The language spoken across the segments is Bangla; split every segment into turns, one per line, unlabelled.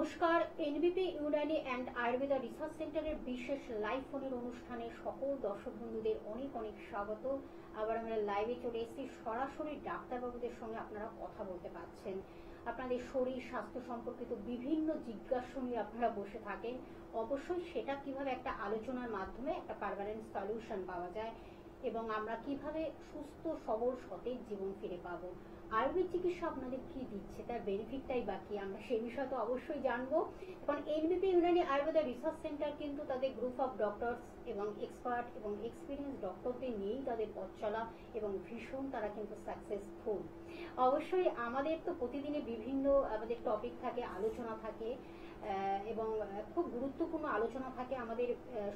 নমস্কার, এনবিপি ইউনানি অ্যান্ড আয়ুর্বেদা রিসার্চ সেন্টারের বিশেষ লাইভ ফোনের অনুষ্ঠানে সকল দর্শক বন্ধুদের অনেক অনেক স্বাগত। আবার আমরা লাইভে চলে এসেছি, সরাসরি ডাক্তারবাবুদের সঙ্গে আপনারা কথা বলতে পারছেন। আপনাদের শরীর স্বাস্থ্য সম্পর্কিত বিভিন্ন জিজ্ঞাসা নিয়ে আপনারা বসে থাকেন। অবশ্যই সেটা কিভাবে একটা আলোচনার মাধ্যমে একটা পার্মানেন্ট সলিউশন পাওয়া যায় এবং আমরা কিভাবে সুস্থ সবল সতেজ জীবন ফিরে পাবো। আয়ুর্বেদ চিকিৎসা আপনাদের কি দিচ্ছে, তার বেনিফিটটাই বাকি, আমরা সেই বিষয়ে তো অবশ্যই জানবো। কারণ এনবিপি ইউনানি আয়ুর্বেদা রিসার্চ সেন্টার কিন্তু তাদের গ্রুপ অফ ডক্টরস এবং এক্সপার্ট এবং এক্সপিরিয়েন্স ডক্টরদের নিয়েই তাদের পথ চলা এবং ভীষণ তারা কিন্তু সাকসেসফুল। অবশ্যই আমাদের তো প্রতিদিনে বিভিন্ন আমাদের টপিক থাকে, আলোচনা থাকে এবং খুব গুরুত্বপূর্ণ আলোচনা থাকে আমাদের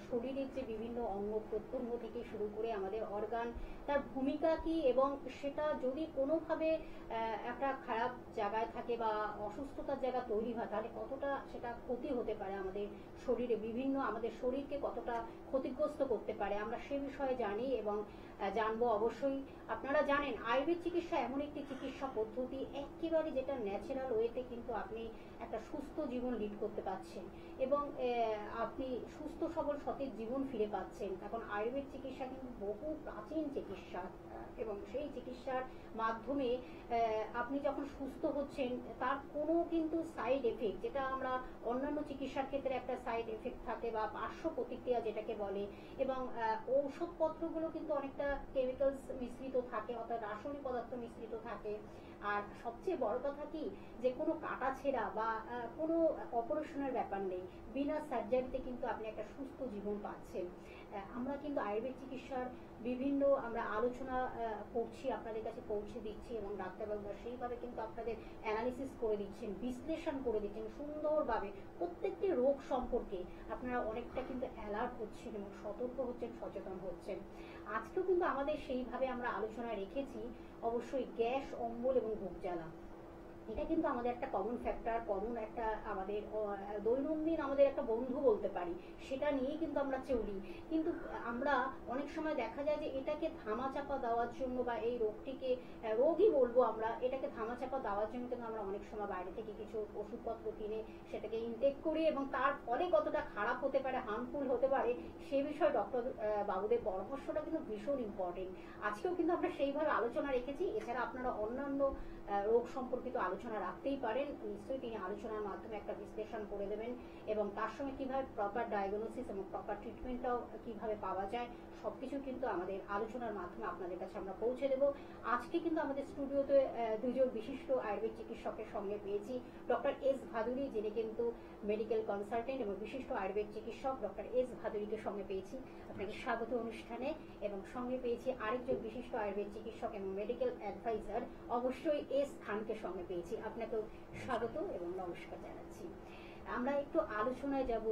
শরীরের যে বিভিন্ন অঙ্গ প্রত্যঙ্গ থেকে শুরু করে আমাদের অর্গান, তার ভূমিকা কি এবং সেটা যদি কোনোভাবে একটা খারাপ জায়গায় থাকে বা অসুস্থতার জায়গা তৈরি হয় তাহলে কতটা সেটা ক্ষতি হতে পারে আমাদের শরীরে, বিভিন্ন আমাদের শরীরকে কতটা ক্ষতিগ্রস্ত করতে পারে, আমরা সে বিষয়ে জানি এবং জানবো। অবশ্যই আপনারা জানেন আয়ুর্বেদ চিকিৎসা এমন একটি চিকিৎসা পদ্ধতি একেবারে যেটা ন্যাচারাল ওয়েতে কিন্তু আপনি একটা সুস্থ জীবন লিড করতে পারছেন এবং আপনি সুস্থ সবল সতেজ জীবন ফিরে পাচ্ছেন। এখন আয়ুর্বেদ চিকিৎসা কিন্তু বহু প্রাচীন চিকিৎসা এবং সেই চিকিৎসার মাধ্যমে আপনি যখন সুস্থ হচ্ছেন তার কোনো কিন্তু সাইড এফেক্ট, যেটা আমরা অন্যান্য চিকিৎসার ক্ষেত্রে একটা সাইড এফেক্ট থাকে বা পার্শ্ব প্রতিক্রিয়া যেটাকে বলে, এবং ঔষধপত্রগুলো কিন্তু অনেকটা কেমিক্যালস মিশ্রিত থাকে, অর্থাৎ রাসায়নিক পদার্থ মিশ্রিত থাকে। আর সবচেয়ে বড় কথা কি, যে কোনো কাটা ছেঁড়া বা কোনো অপারেশনের ব্যাপার নেই, বিনা সার্জারিতে কিন্তু আপনি একটা সুস্থ জীবন পাচ্ছেন। আমরা কিন্তু আয়ুর্বেদ চিকিৎসার বিভিন্ন আমরা আলোচনা করছি, আপনাদের কাছে পৌঁছে দিচ্ছি এবং ডাক্তারবাবুরা সেইভাবে কিন্তু আপনাদের অ্যানালিসিস করে দিচ্ছেন, বিশ্লেষণ করে দিচ্ছেন সুন্দরভাবে প্রত্যেকটি রোগ সম্পর্কে। আপনারা অনেকটা কিন্তু অ্যালার্ট হচ্ছেন এবং সতর্ক হচ্ছেন, সচেতন হচ্ছেন। আজকেও কিন্তু আমাদের সেইভাবে আমরা আলোচনা রেখেছি অবশ্যই গ্যাস, অম্বল এবং বুক জ্বালা। এটা কিন্তু আমাদের একটা কমন ফ্যাক্টর, কমন একটা আমাদের দৈনন্দিন আমাদের একটা বন্ধু বলতে পারি, সেটা নিয়েই কিন্তু আমরা চলি। কিন্তু আমরা অনেক সময় দেখা যায় যে এটাকে ধামাচাপা দেওয়ার জন্য বা এই রোগটিকে রোগই বলবো আমরা, এটাকে ধামাচাপা দেওয়ার জন্য কিন্তু আমরা অনেক সময় বাইরে থেকে কিছু ওষুধপত্র কিনে সেটাকে ইনটেক করি এবং তার ফলে কতটা খারাপ হতে পারে, হার্মফুল হতে পারে সে বিষয়ে ডক্টর বাবুদের পরামর্শটা কিন্তু ভীষণ ইম্পর্টেন্ট। আজকেও কিন্তু আমরা সেইভাবে আলোচনা রেখেছি। এছাড়া আপনারা অন্যান্য রোগ সম্পর্কিত আলোচনা রাখতেই পারেন, নিশ্চয়ই তিনি আলোচনার মাধ্যমে একটা বিশ্লেষণ করে দেবেন এবং তার সঙ্গে কিভাবে প্রপার ডায়াগনোসিস এবং প্রপার ট্রিটমেন্টটাও কিভাবে পাওয়া যায় সবকিছু কিন্তু আমাদের আলোচনার মাধ্যমে আপনাদের কাছে আমরা পৌঁছে দেব। আজকে কিন্তু আমাদের স্টুডিওতে দুজন বিশিষ্ট আয়ুর্বেদ চিকিৎসকের সঙ্গে পেয়েছি, ডক্টর এস ভাদুরী, যিনি কিন্তু মেডিকেল কনসালটেন্ট এবং বিশিষ্ট আয়ুর্বেদ চিকিৎসক, ডক্টর এস ভাদুরীকে সঙ্গে পেয়েছি, আপনাকে স্বাগত অনুষ্ঠানে। এবং সঙ্গে পেয়েছি আরেকজন বিশিষ্ট আয়ুর্বেদ চিকিৎসক এবং মেডিকেল অ্যাডভাইজার, অবশ্যই এস খানকে সঙ্গে পেয়েছি, আপনাকেও স্বাগত এবং নমস্কার জানাচ্ছি। আমরা একটু আলোচনায় যাব।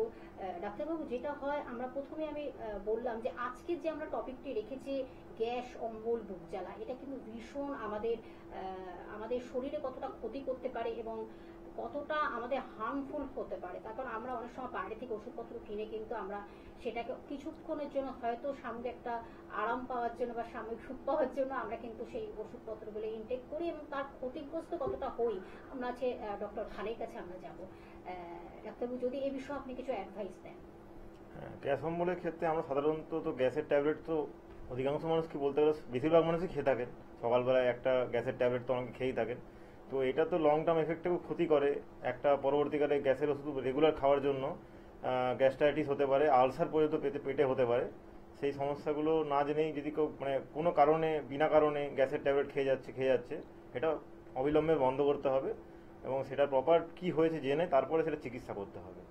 ডাক্তারবাবু, যেটা হয় আমরা প্রথমে আমি বললাম যে আজকের যে আমরা টপিকটি রেখেছি গ্যাস, অম্বল, বুক জ্বালা, এটা কিন্তু ভীষণ আমাদের শরীরে কতটা ক্ষতি করতে পারে এবং কতটা আমাদের হার্মফুল হতে পারে। তারপর আমরা অনেক সময় বাইরে থেকে ওষুধপত্র কিনে কিন্তু আমরা সেটাকে কিছুক্ষণের জন্য হয়তো সাময়িক একটা আরাম পাওয়ার জন্য বা সাময়িক সুখ পাওয়ার জন্য আমরা কিন্তু সেই ওষুধপত্রগুলো ইনটেক করি এবং তার ক্ষতিগ্রস্ত কতটা হই আমরা আছে ডক্টর খানের কাছে আমরা যাব। ডাক্তারবাবু, যদি এই বিষয়ে আপনি কিছু অ্যাডভাইস দেন।
হ্যাঁ, গ্যাস অম্বলের ক্ষেত্রে আমরা সাধারণত তো গ্যাসের ট্যাবলেট তো অধিকাংশ মানুষকে বলতে গেলে বেশিরভাগ মানুষই খেয়ে থাকেন, সকালবেলায় একটা গ্যাসের ট্যাবলেট তো অনেকে খেয়েই থাকেন। তো এটা তো লং টার্ম এফেক্টেও ক্ষতি করে, একটা পরবর্তীকালে গ্যাসের ওষুধ রেগুলার খাওয়ার জন্য গ্যাস্ট্রাইটিস হতে পারে, আলসার পর্যন্ত পেটে হতে পারে। সেই সমস্যাগুলো না জেনেই যদি কেউ মানে কোনো কারণে বিনা কারণে গ্যাসের ট্যাবলেট খেয়ে যাচ্ছে এটা অবিলম্বে বন্ধ করতে হবে এবং সেটা প্রপার কি হয়েছে জেনে তারপরে সেটা চিকিৎসা করতে হবে।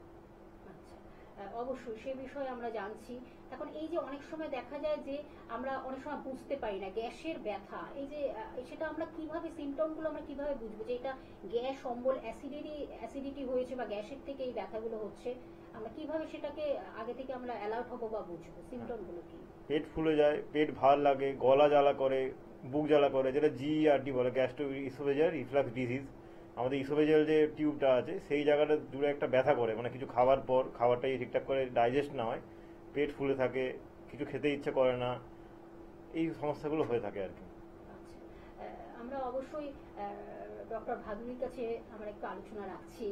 অবশ্যই সে বিষয়ে আমরা জানছি। এখন এই যে অনেক সময় দেখা যায় যে আমরা অনেক সময় বুঝতে পারি না গ্যাসের ব্যথা, এই যে সেটা আমরা কিভাবে সিমটমগুলো আমরা কিভাবে বুঝবো যে এটা গ্যাস, অম্বল, অ্যাসিডিটি হয়েছে বা গ্যাসের থেকে এই ব্যথাগুলো হচ্ছে, আমরা কিভাবে সেটাকে আগে থেকে আমরা অ্যালার্ট হবো বা বুঝবো সিমটমগুলো কি?
পেট ফুলে যায়, পেট ভার লাগে, গলা জ্বালা করে, বুক জ্বালা করে, যেটা জিইআরডি বলে, গ্যাস্ট্রো ইসোফেজিয়াল রিফ্লাক্স ডিজিজ। আমাদের ইসোফেজিয়াল যে টিউবটা আছে সেই জায়গাটা জুড়ে একটা ব্যথা করে, মানে কিছু খাওয়ার পর খাবারটাই ঠিকঠাক করে ডাইজেস্ট না হয়, পেট ফুলে থাকে, কিছু খেতে ইচ্ছে করে না, এই সমস্যাগুলো হয়ে থাকে আর কি।
আমরা অবশ্যই ডক্টর ভাদুরীর কাছে আমরা একটু আলোচনা রাখছি,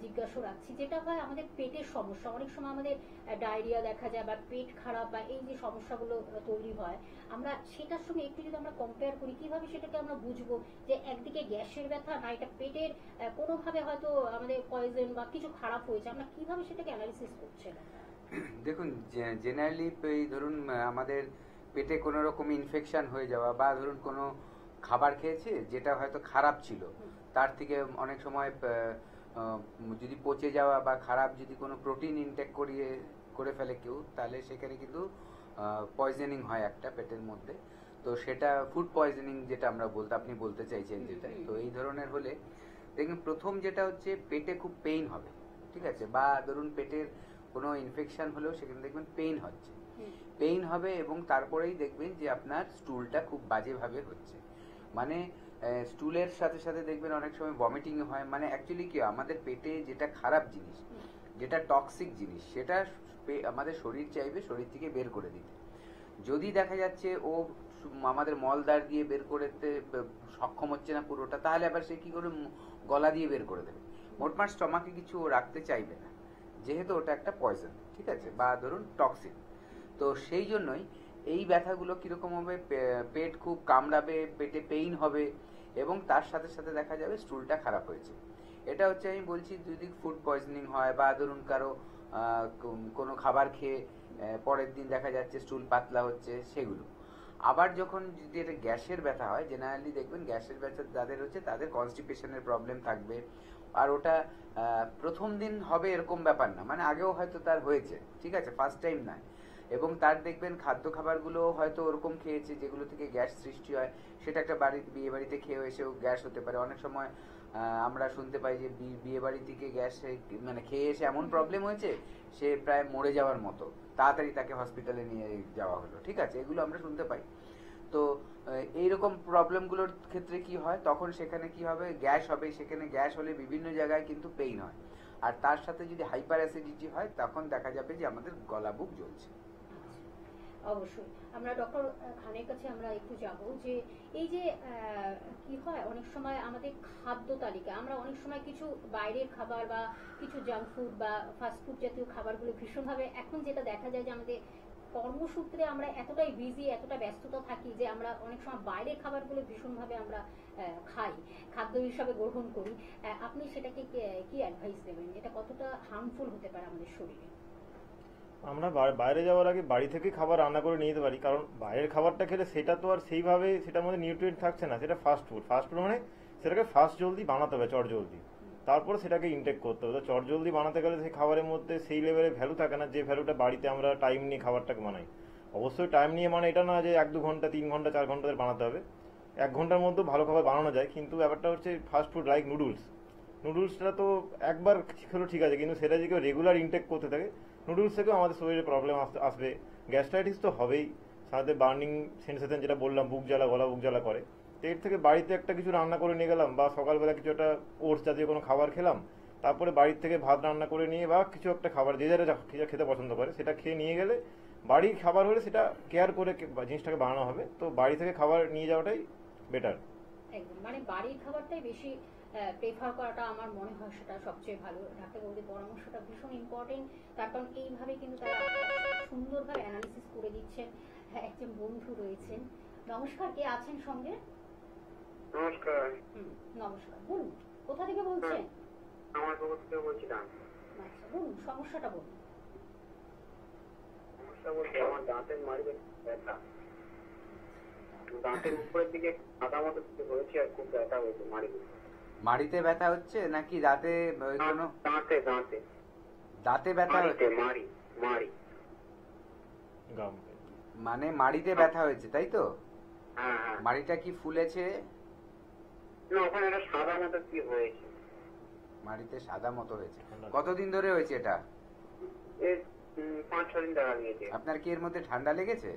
জিজ্ঞাসা রাখছি। যেটা হয় আমাদের পেটের সমস্যা, অনেক সময় আমাদের ডায়রিয়া দেখা যায় বা পেট খারাপ বা এই যে সমস্যাগুলো তৈরি হয়, আমরা সেটার সঙ্গে একটু যদি আমরা কম্পেয়ার করি, কিভাবে সেটাকে আমরা বুঝবো যে একদিকে গ্যাসের ব্যথা না এটা পেটের কোনোভাবে হয়তো আমাদের পয়জন বা কিছু খারাপ হয়েছে, আমরা কিভাবে সেটাকে অ্যানালিসিস করছি?
দেখুন, জেনারেলি এই ধরুন আমাদের পেটে কোনো রকম ইনফেকশন হয়ে যাওয়া বা ধরুন কোনো খাবার খেয়েছে যেটা হয়তো খারাপ ছিল, তার থেকে অনেক সময় যদি পচে যাওয়া বা খারাপ যদি কোনো প্রোটিন ইনটেক করে ফেলে কেউ, তাহলে সেখানে কিন্তু পয়জনিং হয় একটা পেটের মধ্যে। তো সেটা ফুড পয়জনিং যেটা আমরা আপনি বলতে চাইছেন যেটা, তো এই ধরনের হলে দেখুন প্রথম যেটা হচ্ছে পেটে খুব পেইন হবে, ঠিক আছে, বা ধরুন পেটের কোনো ইনফেকশন হলেও সেখানে দেখবেন পেইন হচ্ছে, পেইন হবে, এবং তারপরেই দেখবেন যে আপনার স্টুলটা খুব বাজেভাবে হচ্ছে। মানে স্টুলের সাথে সাথে দেখবেন অনেক সময় ভমিটিং হয়। মানে অ্যাকচুয়ালি কি আমাদের পেটে যেটা খারাপ জিনিস, যেটা টক্সিক জিনিস, সেটা আমাদের শরীর চাইবে শরীর থেকে বের করে দিতে। যদি দেখা যাচ্ছে ও আমাদের মলদ্বার দিয়ে বের করতে সক্ষম হচ্ছে না পুরোটা, তাহলে আবার সে কি করে গলা দিয়ে বের করে দেবে। মোটমাট স্টমাকে কিছু ও রাখতে চাইবে না, যেহেতু ওটা একটা পয়জন, ঠিক আছে, বা ধরুন টক্সিন। তো সেই জন্যই এই ব্যথাগুলো কিরকম হবে, পেট খুব কামড়াবে, পেটে পেইন হবে, এবং তার সাথে সাথে দেখা যাবে স্টুলটা খারাপ হয়েছে। এটা হচ্ছে আমি বলছি যদি ফুড পয়জনিং হয় বা ধরুন কারো কোনো খাবার খেয়ে পরের দিন দেখা যাচ্ছে স্টুল পাতলা হচ্ছে, সেগুলো। আবার যখন যদি এটা গ্যাসের ব্যথা হয়, জেনারেলি দেখবেন গ্যাসের ব্যথা যাদের হচ্ছে তাদের কনস্টিপেশনের প্রবলেম থাকবে। আর ওটা প্রথম দিন হবে এরকম ব্যাপার না, মানে আগেও হয়তো তার হয়েছে, ঠিক আছে, ফার্স্ট টাইম নয়। এবং তার দেখবেন খাদ্য খাবারগুলো হয়তো ওরকম খেয়েছে যেগুলো থেকে গ্যাস সৃষ্টি হয়, সেটা একটা বিয়ে বাড়িতে খেয়ে এসেও গ্যাস হতে পারে। অনেক সময় আমরা শুনতে পাই যে বিয়ে বাড়ি থেকে গ্যাস মানে খেয়ে এসে এমন প্রবলেম হয়েছে সে প্রায় মরে যাওয়ার মতো, তাড়াতাড়ি তাকে হসপিটালে নিয়ে যাওয়া হলো, ঠিক আছে, এগুলো আমরা শুনতে পাই। তো এইরকম প্রবলেমগুলোর ক্ষেত্রে কি হয়, তখন সেখানে কি হবে, গ্যাস হবে। সেখানে গ্যাস হলে বিভিন্ন জায়গায় কিন্তু পেইন হয়, আর তার সাথে যদি হাইপার অ্যাসিডিটি হয় তখন দেখা যাবে যে আমাদের গলা বুক জ্বলছে।
অবশ্যই আমরা ডক্টর খানের কাছে আমরা একটু যাব যে এই যে কি হয় অনেক সময় আমাদের খাদ্য তালিকা, আমরা অনেক সময় কিছু বাইরের খাবার বা কিছু জাঙ্ক ফুড বা ফাস্ট ফুড জাতীয় খাবারগুলো ভীষণভাবে, এখন যেটা দেখা যায় যে আমাদের কর্মসূত্রে আমরা এতটাই বিজি, এতটা ব্যস্ততা থাকি যে আমরা অনেক সময় বাইরের খাবারগুলো ভীষণভাবে আমরা খাই, খাদ্য হিসাবে গ্রহণ করি। আপনি সেটাকে কি অ্যাডভাইস দেবেন, এটা কতটা হার্মফুল হতে পারে আমাদের শরীরে?
আমরা বাইরে যাওয়ার আগে বাড়ি থেকে খাবার রান্না করে নিয়ে যেতে পারি, কারণ বাইরের খাবারটা খেলে সেটা তো আর সেইভাবে সেটার মধ্যে নিউট্রিয়েন্ট থাকছে না। সেটা ফাস্ট ফুড, ফাস্ট ফুড মানে সেটাকে ফাস্ট জলদি বানাতে হবে, চট জলদি, তারপরে সেটাকে ইনটেক করতে হবে। তো চট জলদি বানাতে গেলে সেই খাবারের মধ্যে সেই লেভেলে ভ্যালু থাকে না যে ভ্যালুটা বাড়িতে আমরা টাইম নিয়ে খাবারটাকে বানাই। অবশ্যই টাইম নিয়ে মানে এটা না যে 1-2 ঘন্টা 3 ঘন্টা 4 ঘন্টা ধরে বানাতে হবে, 1 ঘন্টার মধ্যে ভালো খাবার বানানো যায়। কিন্তু ব্যাপারটা হচ্ছে ফাস্ট ফুড লাইক নুডলসটা তো একবার খেলো ঠিক আছে, কিন্তু সেটা যদি কেউ রেগুলার ইনটেক করতে থাকে, নুডলস থেকেও আমাদের শরীরে প্রবলেম আসবে, গ্যাস্ট্রাইটিস তো হবেই, সাথে বার্নিং সেন্সেশন যেটা বললাম, বুক জ্বালা, গলা বুক জ্বালা করে। তো এর থেকে বাড়িতে একটা কিছু রান্না করে নিয়ে গেলাম, বা সকালবেলা কিছু একটা ওটস জাতীয় কোনো খাবার খেলাম, তারপরে বাড়ির থেকে ভাত রান্না করে নিয়ে বা কিছু একটা খাবার যে যারা খেতে পছন্দ করে সেটা খেয়ে নিয়ে গেলে, বাড়ির খাবার হলে সেটা কেয়ার করে জিনিসটাকে বানানো হবে। তো বাড়ি থেকে খাবার নিয়ে যাওয়াটাই বেটার।
একদম, মানে বাড়ির খাবারটাই বেশি প্রেফার করাটা আমার মনে হয় সেটা সবচেয়ে ভালো। ডাক্তারবাবুদের পরামর্শটা ভীষণ ইম্পর্টেন্ট, তার কারণ এইভাবে কিন্তু তারা সুন্দরভাবে অ্যানালিসিস করে দিচ্ছেন। হ্যাঁ, একজন বন্ধু রয়েছেন। নমস্কার, কে আছেন সঙ্গে?
নমস্কার।
নমস্কার, বলুন কোথা থেকে বলছেন?
আমার পক্ষ থেকে বলছিলাম।
আচ্ছা, বলুন সমস্যাটা বলুন।
সমস্যা বলতে আমার দাঁতের মাড়িতে ব্যথা, দাঁতের উপরের দিকে কাটা মতো হয়েছে আর খুব ব্যথা হয়েছে মাড়িতে।
মাড়িতে ব্যথা হচ্ছে নাকি দাঁতে কোনো?
দাঁতে দাঁতে
দাঁতে ব্যথা হচ্ছে,
মাড়ি
মানে মাড়িতে ব্যথা হয়েছে, তাই তো?
হ্যাঁ হ্যাঁ।
মাড়িটা কি ফুলেছে?
না, ওখানে একটা সাদা মতো কি হয়েছে।
মাড়িতে সাদা মতো হয়েছে। কতদিন ধরে হয়েছে এটা?
এই 5-6 দিন দেখা গিয়েছে।
আপনার কি এর মধ্যে ঠান্ডা লেগেছে?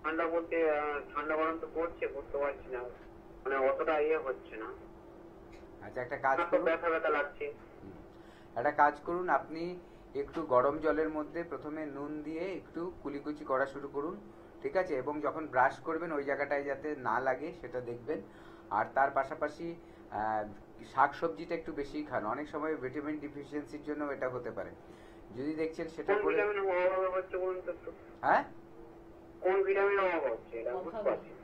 ঠান্ডা বলতে ঠান্ডা গরম তো পড়ছে, বুঝতে পারছি না, মানে অতটা হচ্ছে না।
আচ্ছা, একটা কাজ করুন,
ব্যথা ব্যথা লাগছে।
একটা কাজ করুন, আপনি একটু গরম জলের মধ্যে প্রথমে নুন দিয়ে একটু কুলিকুচি করা শুরু করুন, ঠিক আছে, এবং যখন ব্রাশ করবেন ওই জায়গাটায় যাতে না লাগে সেটা দেখবেন। আর তার পাশাপাশি শাক সবজিটা একটু বেশি খান, অনেক সময় ভিটামিন ডিফিসিয়েন্সির জন্য এটা হতে পারে। যদি দেখছেন সেটা
কোন
করে।
ভিটামিনের অভাব হচ্ছে বলুন তো একটু?
হ্যাঁ,
কোন ভিটামিনের অভাব হচ্ছে এটা বুঝতে পারছি না।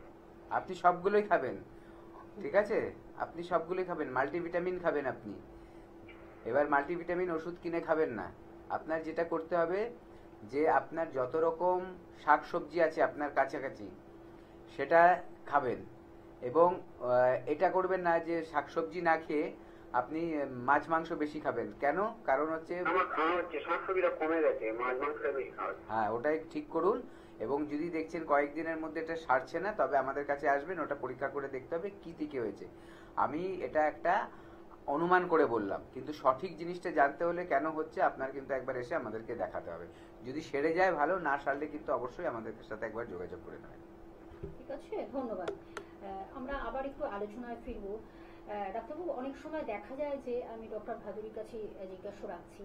আপনি সবগুলোই খাবেন, ঠিক আছে, আপনি সবগুলোই খাবেন, মাল্টিভিটামিন খাবেন আপনি। এবার মাল্টিভিটামিন ওষুধ কিনে খাবেন না, আপনার যেটা করতে হবে যে আপনার যত রকম শাকসবজি আছে আপনার কাছাকাছি সেটা খাবেন। এবং এটা করবেন না যে শাকসবজি না খেয়ে আপনি মাছ মাংস বেশি খাবেন। কেন? কারণ হচ্ছে
আমার খাওয়া হচ্ছে, শাকসবজিটা কমে গেছে, মাছ মাংসটা বেশি খাওয়া হচ্ছে।
হ্যাঁ, ওটাই ঠিক করুন। এবং যদি দেখছেন কয়েকদিনের মধ্যে এটা সারছে না, তবে আমাদের কাছে আসবেন, ওটা পরীক্ষা করে দেখতে হবে কি থেকে হয়েছে। আমি এটা একটা অনুমান করে বললাম, কিন্তু সঠিক জিনিসটা জানতে হলে কেন হচ্ছে আপনার কিন্তু একবার এসে আমাদেরকে দেখাতে হবে। যদি সেরে যায় ভালো, না সারলে কিন্তু অবশ্যই আমাদের সাথে একবার যোগাযোগ করে নেবেন।
ঠিক আছে, ধন্যবাদ। আমরা আবার একটু আলোচনায় ফিরবো। ডাক্তারবাবু, অনেক সময় দেখা যায় যে, আমি ডক্টর ভাদুরীর কাছে জিজ্ঞাসা রাখছি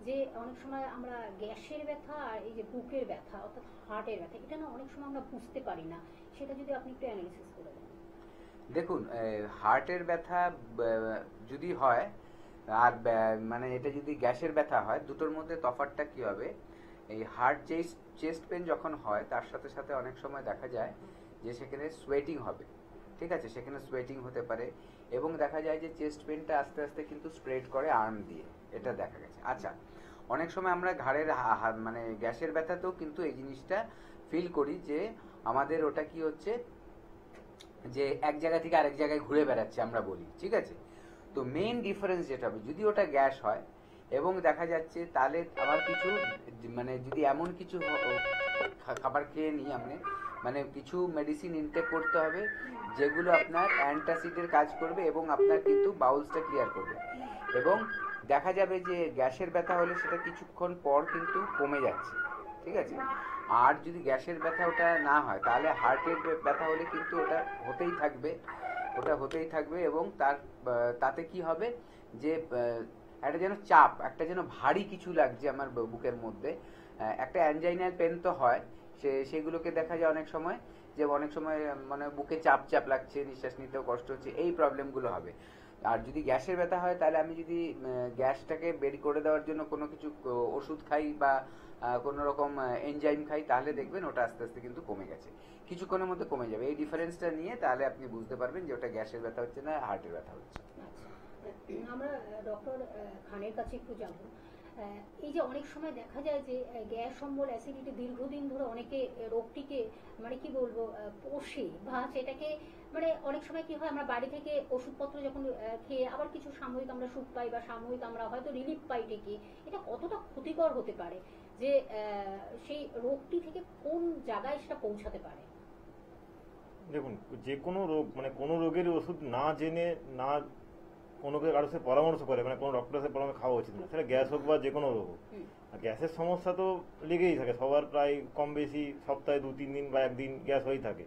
যে অনেক সময় আমরা গ্যাসের ব্যথা আর এই যে বুকের ব্যথা অর্থাৎ হার্টের ব্যথা, এটা না অনেক সময় আমরা বুঝতে পারি না, সেটা যদি আপনি একটু অ্যানালিসিস করে দেন।
দেখুন, হার্টের ব্যথা যদি হয় আর মানে এটা যদি গ্যাসের ব্যথা হয়, দুটোর মধ্যে তফাৎটা কি হবে? এই হার্ট চেস্ট পেন যখন হয় তার সাথে সাথে অনেক সময় দেখা যায় যে সেখানে সোয়েটিং হবে, ঠিক আছে, সেখানে সোয়েটিং হতে পারে। এবং দেখা যায় যে চেস্ট পেনটা আস্তে আস্তে কিন্তু স্প্রেড করে আর্ম দিয়ে, এটা দেখা গেছে। আচ্ছা, অনেক সময় আমরা ঘাড়ের মানে গ্যাসের ব্যথাতেও কিন্তু এই জিনিসটা ফিল করি যে আমাদের ওটা কি হচ্ছে, যে এক জায়গা থেকে আরেক জায়গায় ঘুরে বেড়াচ্ছে আমরা বলি, ঠিক আছে। তো মেইন ডিফারেন্স যেটা হবে, যদি ওটা গ্যাস হয় এবং দেখা যাচ্ছে, তাহলে আবার কিছু মানে যদি এমন কিছু খাবার খেয়ে নিই আপনি, মানে কিছু মেডিসিন ইনটেক করতে হবে যেগুলো আপনার অ্যান্টাসিডের কাজ করবে এবং আপনার কিন্তু বাউলসটা ক্লিয়ার করবে। এবং দেখা যাবে যে গ্যাসের ব্যথা হলে সেটা কিছুক্ষণ পর কিন্তু কমে যাচ্ছে, ঠিক আছে। আর যদি গ্যাসের ব্যথা ওটা না হয়, তাহলে হার্টের ব্যথা হলে কিন্তু ওটা হতেই থাকবে, ওটা হতেই থাকবে। এবং তাতে কি হবে যে একটা যেন চাপ, একটা যেন ভারী কিছু লাগছে আমার বুকের মধ্যে, একটা অ্যানজাইনাল পেন তো হয়, সেগুলোকে দেখা যায় অনেক সময়, যে অনেক সময় মানে বুকে চাপ চাপ লাগছে, নিঃশ্বাস নিতেও কষ্ট হচ্ছে, এই প্রবলেমগুলো হবে। আর যদি গ্যাসের ব্যথা হয়, তাহলে আমি যদি গ্যাসটাকে বের করে দেওয়ার জন্য কোনো কিছু ওষুধ খাই বা কোনো রকম এনজাইম খাই, তাহলে দেখবেন ওটা আস্তে আস্তে কিন্তু কমে গেছে, কিছুক্ষণের মধ্যে কমে যাবে। এই ডিফারেন্সটা নিয়ে তাহলে আপনি বুঝতে পারবেন যে ওটা গ্যাসের ব্যথা হচ্ছে না হার্টের ব্যথা হচ্ছে।
আমরা ডক্টর খানের কাছে একটু যাব। এই যে অনেক সময় দেখা যায় যে গ্যাস অম্বল অ্যাসিডিটি দীর্ঘদিন ধরে অনেকে রোগটিকে মানে কি বলবো পোষে বা সেটাকে মানে অনেক সময় কি হয়, আমরা বাড়ি থেকে ওষুধপত্র যখন খেয়ে আবার কিছু সাময়িক আমরা সুখ পাই বা সাময়িক আমরা হয়তো রিলিফ পাই ঠিকই, এটা কতটা ক্ষতিকর হতে পারে যে সেই রোগটি থেকে কোন জায়গায় সেটা পৌঁছাতে পারে?
দেখুন, যে কোনো রোগ মানে কোনো রোগের ওষুধ না জেনে না কোনো কারোর সাথে পরামর্শ করে, মানে কোনো ডক্টরের সাথে পরামর্শ খাওয়া উচিত না, সেটা গ্যাস হোক বা যে কোনো রোগ হোক। আর গ্যাসের সমস্যা তো লেগেই থাকে সবার, প্রায় কম বেশি সপ্তাহে 2-3 দিন বা একদিন গ্যাস হয়েই থাকে।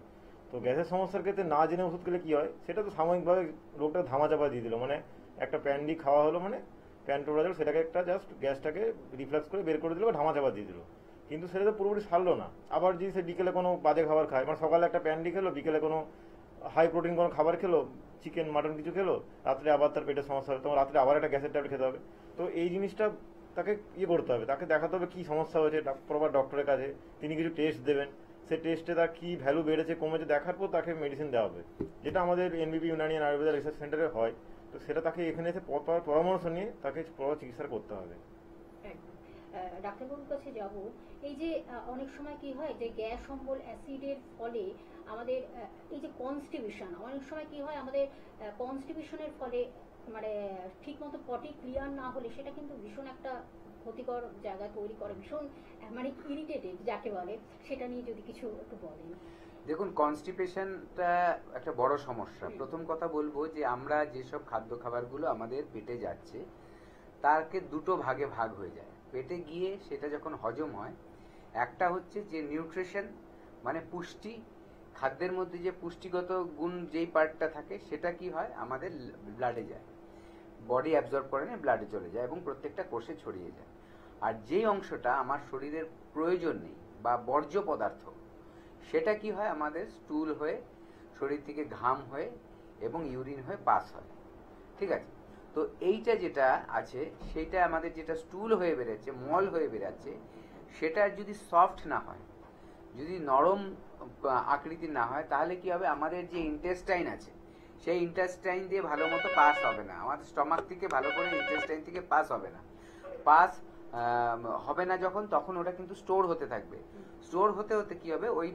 তো গ্যাসের সমস্যার ক্ষেত্রে না জেনে ওষুধ খেলে কি হয়, সেটা তো সাময়িকভাবে রোগটা ধামাচাপা দিয়ে দিল, মানে একটা প্যান্ডি খাওয়া হলো, মানে প্যান্টোরাজল, সেটাকে একটা জাস্ট গ্যাসটাকে রিফ্লেক্স করে বের করে দিল বা ধামাচাপা দিয়ে দিল, কিন্তু সেটা তো পুরোপুরি সারলো না। আবার যদি সে বিকেলে কোনো বাজে খাবার খায়, মানে সকালে একটা প্যান্ডি খেলো, বিকেলে কোনো হাই প্রোটিন কোনো খাবার খেলো, চিকেন মাটন কিছু খেলো, রাত্রে আবার তার পেটের সমস্যা হবে, তখন রাত্রে আবার একটা গ্যাসের ট্যাবলেট খেতে হবে। তো এই জিনিসটা তাকে করতে হবে, তাকে দেখাতে হবে কি সমস্যা হয়েছে প্রপার ডক্টরের কাছে, তিনি কিছু টেস্ট দেবেন, সে টেস্টে তার কি ভ্যালু বেড়েছে কমেছে দেখার পর তাকে মেডিসিন দেওয়া হবে, যেটা আমাদের এনবিপি ইউনানিয়ান আয়ুর্বেদা রিসার্চ সেন্টারে হয়। তো সেটা তাকে এখানে এসে পরামর্শ নিয়ে তাকে চিকিৎসা করতে হবে।
ডাক্তারবাবুর কাছে যাব। এই যে অনেক সময় কি হয় যে গ্যাস অম্বল অ্যাসিডের ফলে আমাদের এই যে কনস্টিবিউশন, অনেক সময় কি হয় আমাদের কনস্টিবিউশনের ফলে মানে ঠিক মতো পটি ক্লিয়ার না হলে সেটা কিন্তু ভীষণ একটা ক্ষতিকর জায়গা তৈরি করে, ভীষণ মানে ইরিটেটেড যাকে বলে, সেটা নিয়ে যদি কিছু একটু বলেন।
দেখুন, কনস্টিপেশনটা একটা বড় সমস্যা। প্রথম কথা বলবো যে আমরা যেসব খাদ্য খাবারগুলো আমাদের পেটে যাচ্ছে তাকে দুটো ভাগে ভাগ হয়ে যায়। পেটে গিয়ে সেটা যখন হজম হয়, একটা হচ্ছে যে নিউট্রিশন মানে পুষ্টি, খাদ্যের মধ্যে যে পুষ্টিগত গুণ যেই পার্টটা থাকে সেটা কি হয় আমাদের ব্লাডে যায়, বডি অ্যাবজর্ব করে না, ব্লাডে চলে যায় এবং প্রত্যেকটা কোষে ছড়িয়ে যায়। আর যেই অংশটা আমার শরীরের প্রয়োজন নেই বা বর্জ্য পদার্থ, সেটা কি হয়, আমাদের স্টুল হয়ে শরীর থেকে ঘাম হয়ে এবং ইউরিন হয়ে পাস হয়, ঠিক আছে? তো এইটা যেটা আছে সেইটা আমাদের যেটা স্টুল হয়ে বেরোচ্ছে, মল হয়ে বেরোচ্ছে, সেটা যদি সফট না হয়, যদি নরম আকৃতির না হয়, তাহলে কি হবে, আমাদের যে ইন্টেস্টাইন আছে সেই ইন্টেস্টাইন দিয়ে ভালো মতো পাস হবে না, আমাদের স্টমাক থেকে ভালো করে ইন্টেস্টাইন থেকে পাস হবে না। পাস হবে না যখন, তখন ওটা কিন্তু স্টোর হতে থাকবে। স্টোর হতে হতে কি হবে, ওই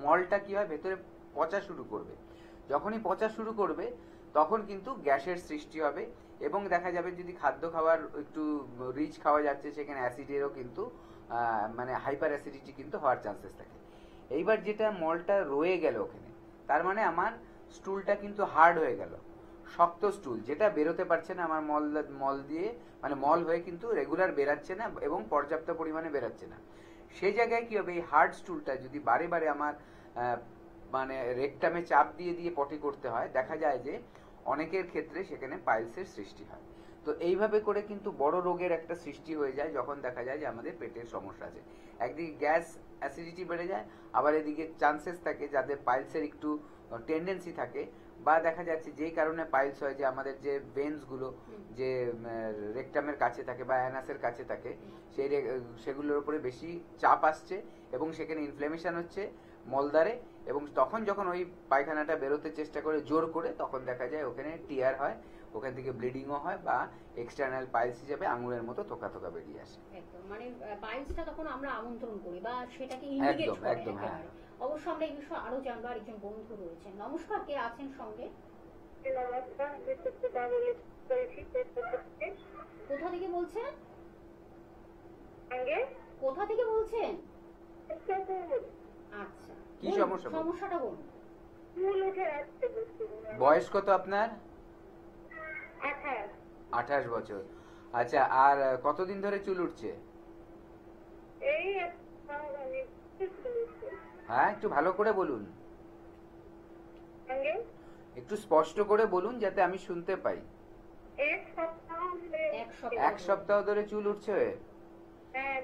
মলটা কি হয়, ভেতরে পচা শুরু করবে। যখনই পচা শুরু করবে তখন কিন্তু গ্যাসের সৃষ্টি হবে, এবং দেখা যাবে যদি খাদ্য খাবার একটু রিচ খাওয়া যাচ্ছে, সেখানে অ্যাসিডেরও কিন্তু মানে হাইপার অ্যাসিডিটি কিন্তু হওয়ার চান্সেস থাকে। এইবার যেটা মলটা রয়ে গেল ওখানে, তার মানে আমার স্টুলটা কিন্তু হার্ড হয়ে গেল, শক্ত স্টুল, যেটা বেরোতে পারছে না আমার মল দিয়ে, মানে মল হয়ে কিন্তু রেগুলার বেরাচ্ছে না এবং পর্যাপ্ত পরিমাণে বেরাচ্ছে না। সেই জায়গায় কি হবে, এই হার্ড স্টুলটা যদি বারে বারে আমার মানে রেকটামে চাপ দিয়ে দিয়ে পটি করতে হয়, দেখা যায় যে অনেকের ক্ষেত্রে সেখানে পাইলসের সৃষ্টি হয়। তো এইভাবে করে কিন্তু বড় রোগের একটা সৃষ্টি হয়ে যায়, যখন দেখা যায় যে আমাদের পেটের সমস্যা আছে। একদিকে গ্যাস অ্যাসিডিটি বেড়ে যায়, আবার এদিকে চান্সেস থাকে যাদের পাইলসের একটু টেন্ডেন্সি থাকে, বা দেখা যাচ্ছে যেই কারণে পাইলস হয়, যে আমাদের যে ভেন্সগুলো যে রেকটামের কাছে থাকে বা অ্যানাসের কাছে থাকে, সেগুলোর উপরে বেশি চাপ আসছে এবং সেখানে ইনফ্ল্যামেশন হচ্ছে মলদ্বারে, এবং তখন যখন ওই পায়খানাটা বেরোতে চেষ্টা করে জোর করে, তখন দেখা যায় ওখানে টিয়ার হয়, ওখান থেকে ব্লিডিংও হয়, বা এক্সটার্নাল পাইলস হিসেবে আঙুলের মতো থোকা থোকা বেরিয়ে আসে।
একদম, মানে পাইলসটা তখন আমরা আমন্ত্রণ করি বা সেটাকে ইন্ডিকেট
একদম,
করে
একদম, হ্যাঁ।
একেবারে। অবশ্য আমরা এই বিষয়ে আরো জানবো, আর একজন বন্ধু রয়েছেন। নমস্কার, কে আছেন সঙ্গে?
নমস্কার, আমি সুচিতা বলছি।
কোথা থেকে বলছেন?
সঙ্গে
কোথা থেকে বলছেন? আচ্ছা,
কি
বলুন,
সমস্যা বলুন।
সমস্যাটা বলুন।
চুল উঠে আসছে বুঝতে
বয়স কত আপনার?
28।
28 বছর। আচ্ছা, আর কতদিন ধরে চুল উঠছে?
এই
হ্যাঁ, একটু ভালো করে বলুন,
সঙ্গে
একটু স্পষ্ট করে বলুন যাতে আমি শুনতে পাই।
এক সপ্তাহ ধরে।
এক সপ্তাহ।
এক সপ্তাহ ধরে চুল উঠছে?
হ্যাঁ,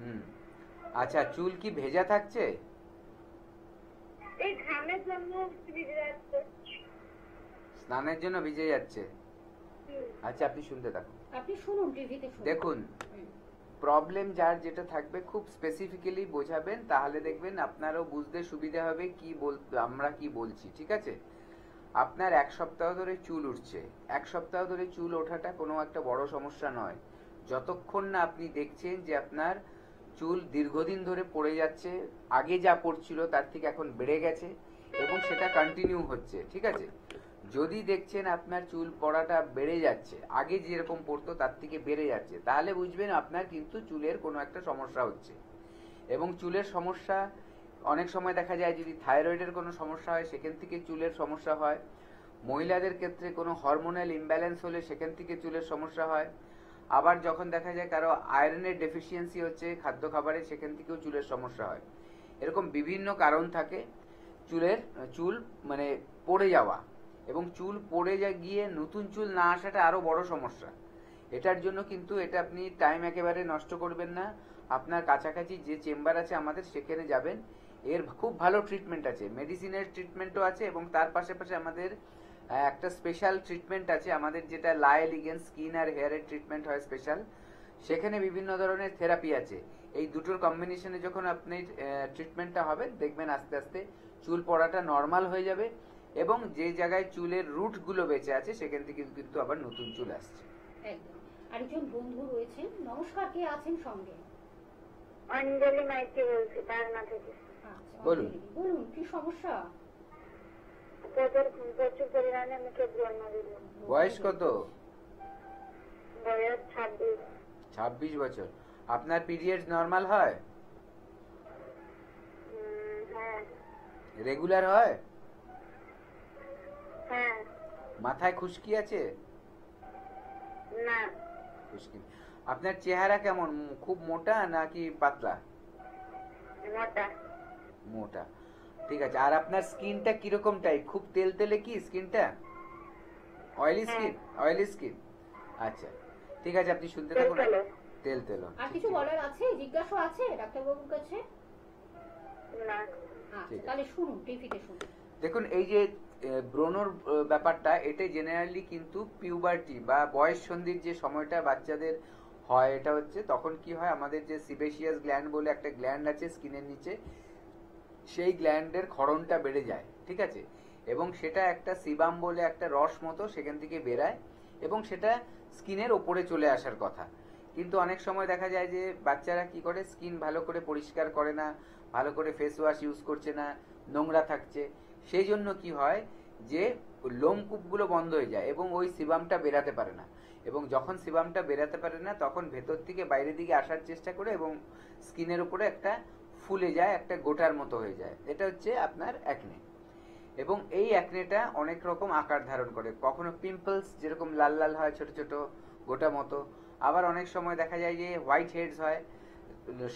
হুম। আচ্ছা, চুল কি ভেজা থাকছে?
এই ঘামের জন্য ভিজে যাচ্ছে।
স্নানের জন্য ভিজে যাচ্ছে? আচ্ছা, আপনি শুনতে থাকুন।
আপনি শুনুন, টিভিতে শুনুন।
দেখুন, প্রবলেম যার যেটা থাকবে খুব স্পেসিফিক্যালি বোঝাবেন, তাহলে দেখবেন আপনারও বুঝতে সুবিধা হবে আমরা কি বলছি, ঠিক আছে? আপনার এক সপ্তাহ ধরে চুল উঠছে, এক সপ্তাহ ধরে চুল ওঠাটা কোনো একটা বড় সমস্যা নয়, যতক্ষণ না আপনি দেখছেন যে আপনার চুল দীর্ঘদিন ধরে পড়ে যাচ্ছে, আগে যা পড়ছিল তার থেকে এখন বেড়ে গেছে এবং সেটা কন্টিনিউ হচ্ছে, ঠিক আছে? যদি দেখছেন আপনার চুল পড়াটা বেড়ে যাচ্ছে, আগে যেরকম পড়তো তার থেকে বেড়ে যাচ্ছে, তাহলে বুঝবেন আপনার কিন্তু চুলের কোনো একটা সমস্যা হচ্ছে। এবং চুলের সমস্যা অনেক সময় দেখা যায়, যদি থাইরয়েডের কোনো সমস্যা হয় সেখান থেকে চুলের সমস্যা হয়, মহিলাদের ক্ষেত্রে কোনো হরমোনাল ইমব্যালেন্স হলে সেখান থেকে চুলের সমস্যা হয়, আবার যখন দেখা যায় কারো আয়রনের ডেফিসিয়েন্সি হচ্ছে খাদ্য খাবারে, সেখান থেকেও চুলের সমস্যা হয়। এরকম বিভিন্ন কারণ থাকে চুল মানে পড়ে যাওয়া, এবং চুল পড়ে গিয়ে নতুন চুল না আসাটা আরো বড় সমস্যা। এটার জন্য কিন্তু এটা আপনি টাইম একেবারে নষ্ট করবেন না, আপনার কাছাকাছি যে চেম্বার আছে আমাদের, সেখানে যাবেন। এর খুব ভালো ট্রিটমেন্ট আছে, মেডিসিনের ট্রিটমেন্টও আছে, এবং তার পাশাপাশি আমাদের একটা স্পেশাল ট্রিটমেন্ট আছে আমাদের, যেটা লায়েল ইগেন স্কিন আর হেয়ারের ট্রিটমেন্ট হয় স্পেশাল। সেখানে বিভিন্ন ধরনের থেরাপি আছে। এই দুটোর কম্বিনেশনে যখন আপনি ট্রিটমেন্টটা হবে, দেখবেন আস্তে আস্তে চুল পড়াটা নর্মাল হয়ে যাবে, এবং যে জায়গায় চুলের রুট গুলো বেঁচে আছে সেখান থেকে কিন্তু আবার নতুন চুল আসছে।
একদম। আরেকজন বন্ধু রয়েছেন। নমস্কার, কে আছেন সঙ্গে?
অঞ্জলি মাইতি বলছি, পারনা থেকে।
আচ্ছা,
বলুন।
অঞ্জলি, বলুন কি সমস্যা?
প্রচুর পরিমাণে মুখে ব্রণ দিল।
বয়স কত?
বয়স 26।
26 বছর। আপনার পিরিয়ডস নর্মাল হয়?
হ্যাঁ।
রেগুলার হয়?
হ্যাঁ।
মাথায় খুশকি আছে?
না।
খুশকি। আপনার চেহারা কেমন, খুব মোটা নাকি পাতলা?
মোটা।
মোটা, ঠিক আছে। আর আপনার স্কিনটা কিরকম টাইপ, খুব তেলতেলে কি স্কিনটা? Oily skin? অয়েলি স্কিন, আচ্ছা ঠিক আছে, আপনি শুনতে থাকুন। তেল তেল।
আর কিছু বলার আছে, জিজ্ঞাসা আছে ডাক্তারবাবুর কাছে?
না।
আচ্ছা,
ঠিক আছে।
তাহলে শুনুন, টিভিতে শুনুন।
দেখুন, এই যে ব্রণর ব্যাপারটা, এটা জেনারেলি কিন্তু পিউবার্টি বা বয়স সন্ধির যে সময়টা বাচ্চাদের হয়, এটা হচ্ছে তখন কি হয়, আমাদের যে সিবেশিয়াস গ্ল্যান্ড বলে একটা গ্ল্যান্ড আছে স্কিনের নিচে, সেই গ্ল্যান্ডের ক্ষরণটা বেড়ে যায়, ঠিক আছে, এবং সেটা একটা সিবাম বলে একটা রস মতো সেখান থেকে বেরায়, এবং সেটা স্কিনের ওপরে চলে আসার কথা। কিন্তু অনেক সময় দেখা যায় যে বাচ্চারা কি করে, স্কিন ভালো করে পরিষ্কার করে না, ভালো করে ফেস ওয়াশ ইউজ করছে না, নোংরা থাকছে, সেই জন্য কি হয় যে লোমকূপগুলো বন্ধ হয়ে যায় এবং ওই সিবামটা বেরাতে পারে না, এবং যখন সিবামটা বেরাতে পারে না তখন ভেতর থেকে বাইরের দিকে আসার চেষ্টা করে এবং স্কিনের উপরে একটা ফুলে যায়, একটা গোটার মতো হয়ে যায়। এটা হচ্ছে আপনার অ্যাকনে। এবং এই অ্যাকনেটা অনেক রকম আকার ধারণ করে, কখনো পিম্পলস যেরকম লাল লাল হয় ছোট ছোট গোটা মতো, আবার অনেক সময় দেখা যায় যে হোয়াইট হেডস হয়,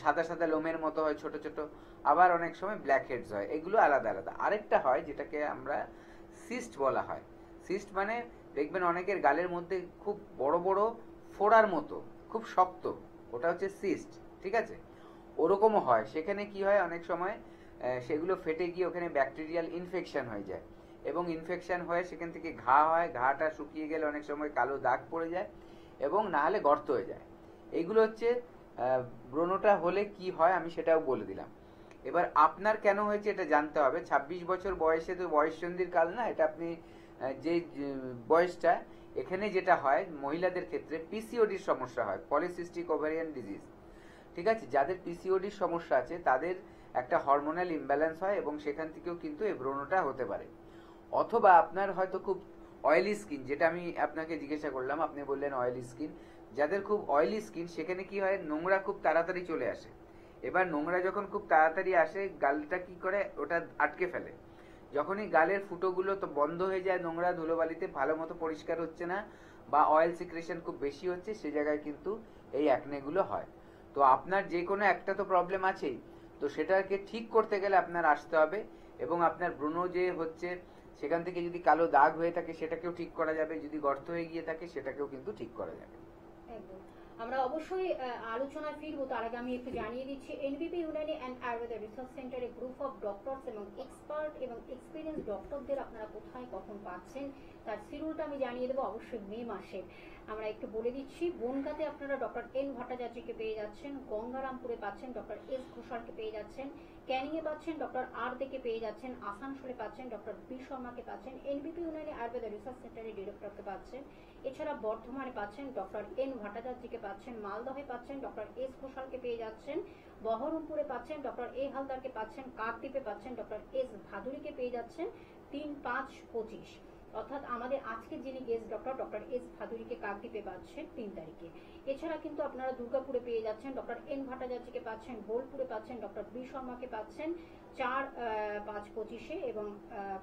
সাদা সাদা লোমের মতো হয় ছোট ছোট, আবার অনেক সময় ব্ল্যাক হেডস হয়। এগুলো আলাদা আলাদা। আরেকটা হয় যেটাকে আমরা সিস্ট বলা হয়। সিস্ট মানে দেখবেন অনেকের গালের মধ্যে খুব বড় বড় ফোড়ার মতো, খুব শক্ত, ওটা হচ্ছে সিস্ট, ঠিক আছে, ওরকমও হয়। সেখানে কি হয়, অনেক সময় সেগুলো ফেটে গিয়ে ওখানে ব্যাকটেরিয়াল ইনফেকশন হয়ে যায়, এবং ইনফেকশন হয়ে সেখান থেকে ঘা হয়, ঘাটা শুকিয়ে গেলে অনেক সময় কালো দাগ পড়ে যায় এবং না হলে গর্ত হয়ে যায়। এইগুলো হচ্ছে ব্রণটা হলে কি হয়, আমি সেটাও বলে দিলাম। এবার আপনার কেন হয়েছে এটা জানতে হবে। 26 বছর বয়সে তো বয়ঃসন্ধির কাল না, এটা আপনি যে বয়সটা, এখানে যেটা হয় মহিলাদের ক্ষেত্রে পিসিওডির সমস্যা হয়, পলিসিস্টিক ওভারিয়ান ডিজিজ, ঠিক আছে। যাদের পিসিওডির সমস্যা আছে তাদের একটা হরমোনাল ইমব্যালেন্স হয় এবং সেখান থেকেও কিন্তু এই ব্রণটা হতে পারে। অথবা আপনার হয়তো খুব অয়েলি স্কিন, যেটা আমি আপনাকে জিজ্ঞাসা করলাম, আপনি বললেন অয়েলি স্কিন। যাদের খুব অয়েলি স্কিন সেখানে কি হয়, নোংরা খুব তাড়াতাড়ি চলে আসে। এবার নোংরা যখন খুব তাড়াতাড়ি আসে, গালটা কি করে, ওটা আটকে ফেলে। যখনই গালের ফুটোগুলো তো বন্ধ হয়ে যায়, নোংরা ধুলোবালিতে ভালো মতো পরিষ্কার হচ্ছে না বা অয়েল সিক্রেশন খুব বেশি হচ্ছে, সে জায়গায় কিন্তু এই অ্যাকনেগুলো হয়। তো আপনার যে কোনো একটা তো প্রবলেম আছেই, তো সেটাকে ঠিক করতে গেলে আপনার আসতে হবে, এবং আপনার ব্রণ যে হচ্ছে সেখান থেকে যদি কালো দাগ হয়ে থাকে সেটাকেও ঠিক করা যাবে, যদি গর্ত হয়ে গিয়ে থাকে সেটাকেও কিন্তু ঠিক করা যাবে।
একদম। আমরা অবশ্যই আলোচনায় ফিরবো, তার আগে আমি একটু জানিয়ে দিচ্ছি, NBP Unani and Ayurveda research সেন্টারে গ্রুপ অফ ডক্টরস এবং এক্সপার্ট এবং এক্সপিরিয়েন্স ডক্টরদের আপনারা কোথায় কখন পাচ্ছেন তার শিডিউলটা আমি জানিয়ে দেবো অবশ্যই মে মাসে। আমরা একটু বলে দিচ্ছি, বনগাঁতে আপনারা ডক্টর এন ভট্টাচার্যকে পেয়ে যাচ্ছেন, গঙ্গারামপুরে পাচ্ছেন ডক্টর এস ঘোষালকে পেয়ে যাচ্ছেন, ক্যানিংয়ে পাচ্ছেন ডক্টর আর দেকে পেয়ে যাচ্ছেন, আসানসোলে পাচ্ছেন ডক্টর বি শর্মাকে পাচ্ছেন, এনবিপি ইউনানি আয়ুর্বেদা রিসার্চ সেন্টারের ডিরেক্টরকে পাচ্ছেন, এছাড়া বর্ধমানে পাচ্ছেন ডক্টর এন ভট্টাচার্যকে পাচ্ছেন, মালদহে পাচ্ছেন ডক্টর এস ঘোষালকে পেয়ে যাচ্ছেন, বহরমপুরে পাচ্ছেন ডক্টর এ হালদারকে পাচ্ছেন, কাকদ্বীপে পাচ্ছেন ডক্টর এস ভাদুরীকে পেয়ে যাচ্ছেন 3-5-25, অর্থাৎ আমাদের আজকে যিনি গেস্ট ডক্টর ডক্টর এস ভাদুরীকে কাকদ্বীপে পাচ্ছেন 3 তারিখে। এছাড়া কিন্তু আপনারা দুর্গাপুরে পেয়ে যাচ্ছেন ডক্টর এন ভট্টাচার্যকে পাচ্ছেন, বোলপুরে পাচ্ছেন ডক্টর বি শর্মাকে পাচ্ছেন 4-5-25 এবং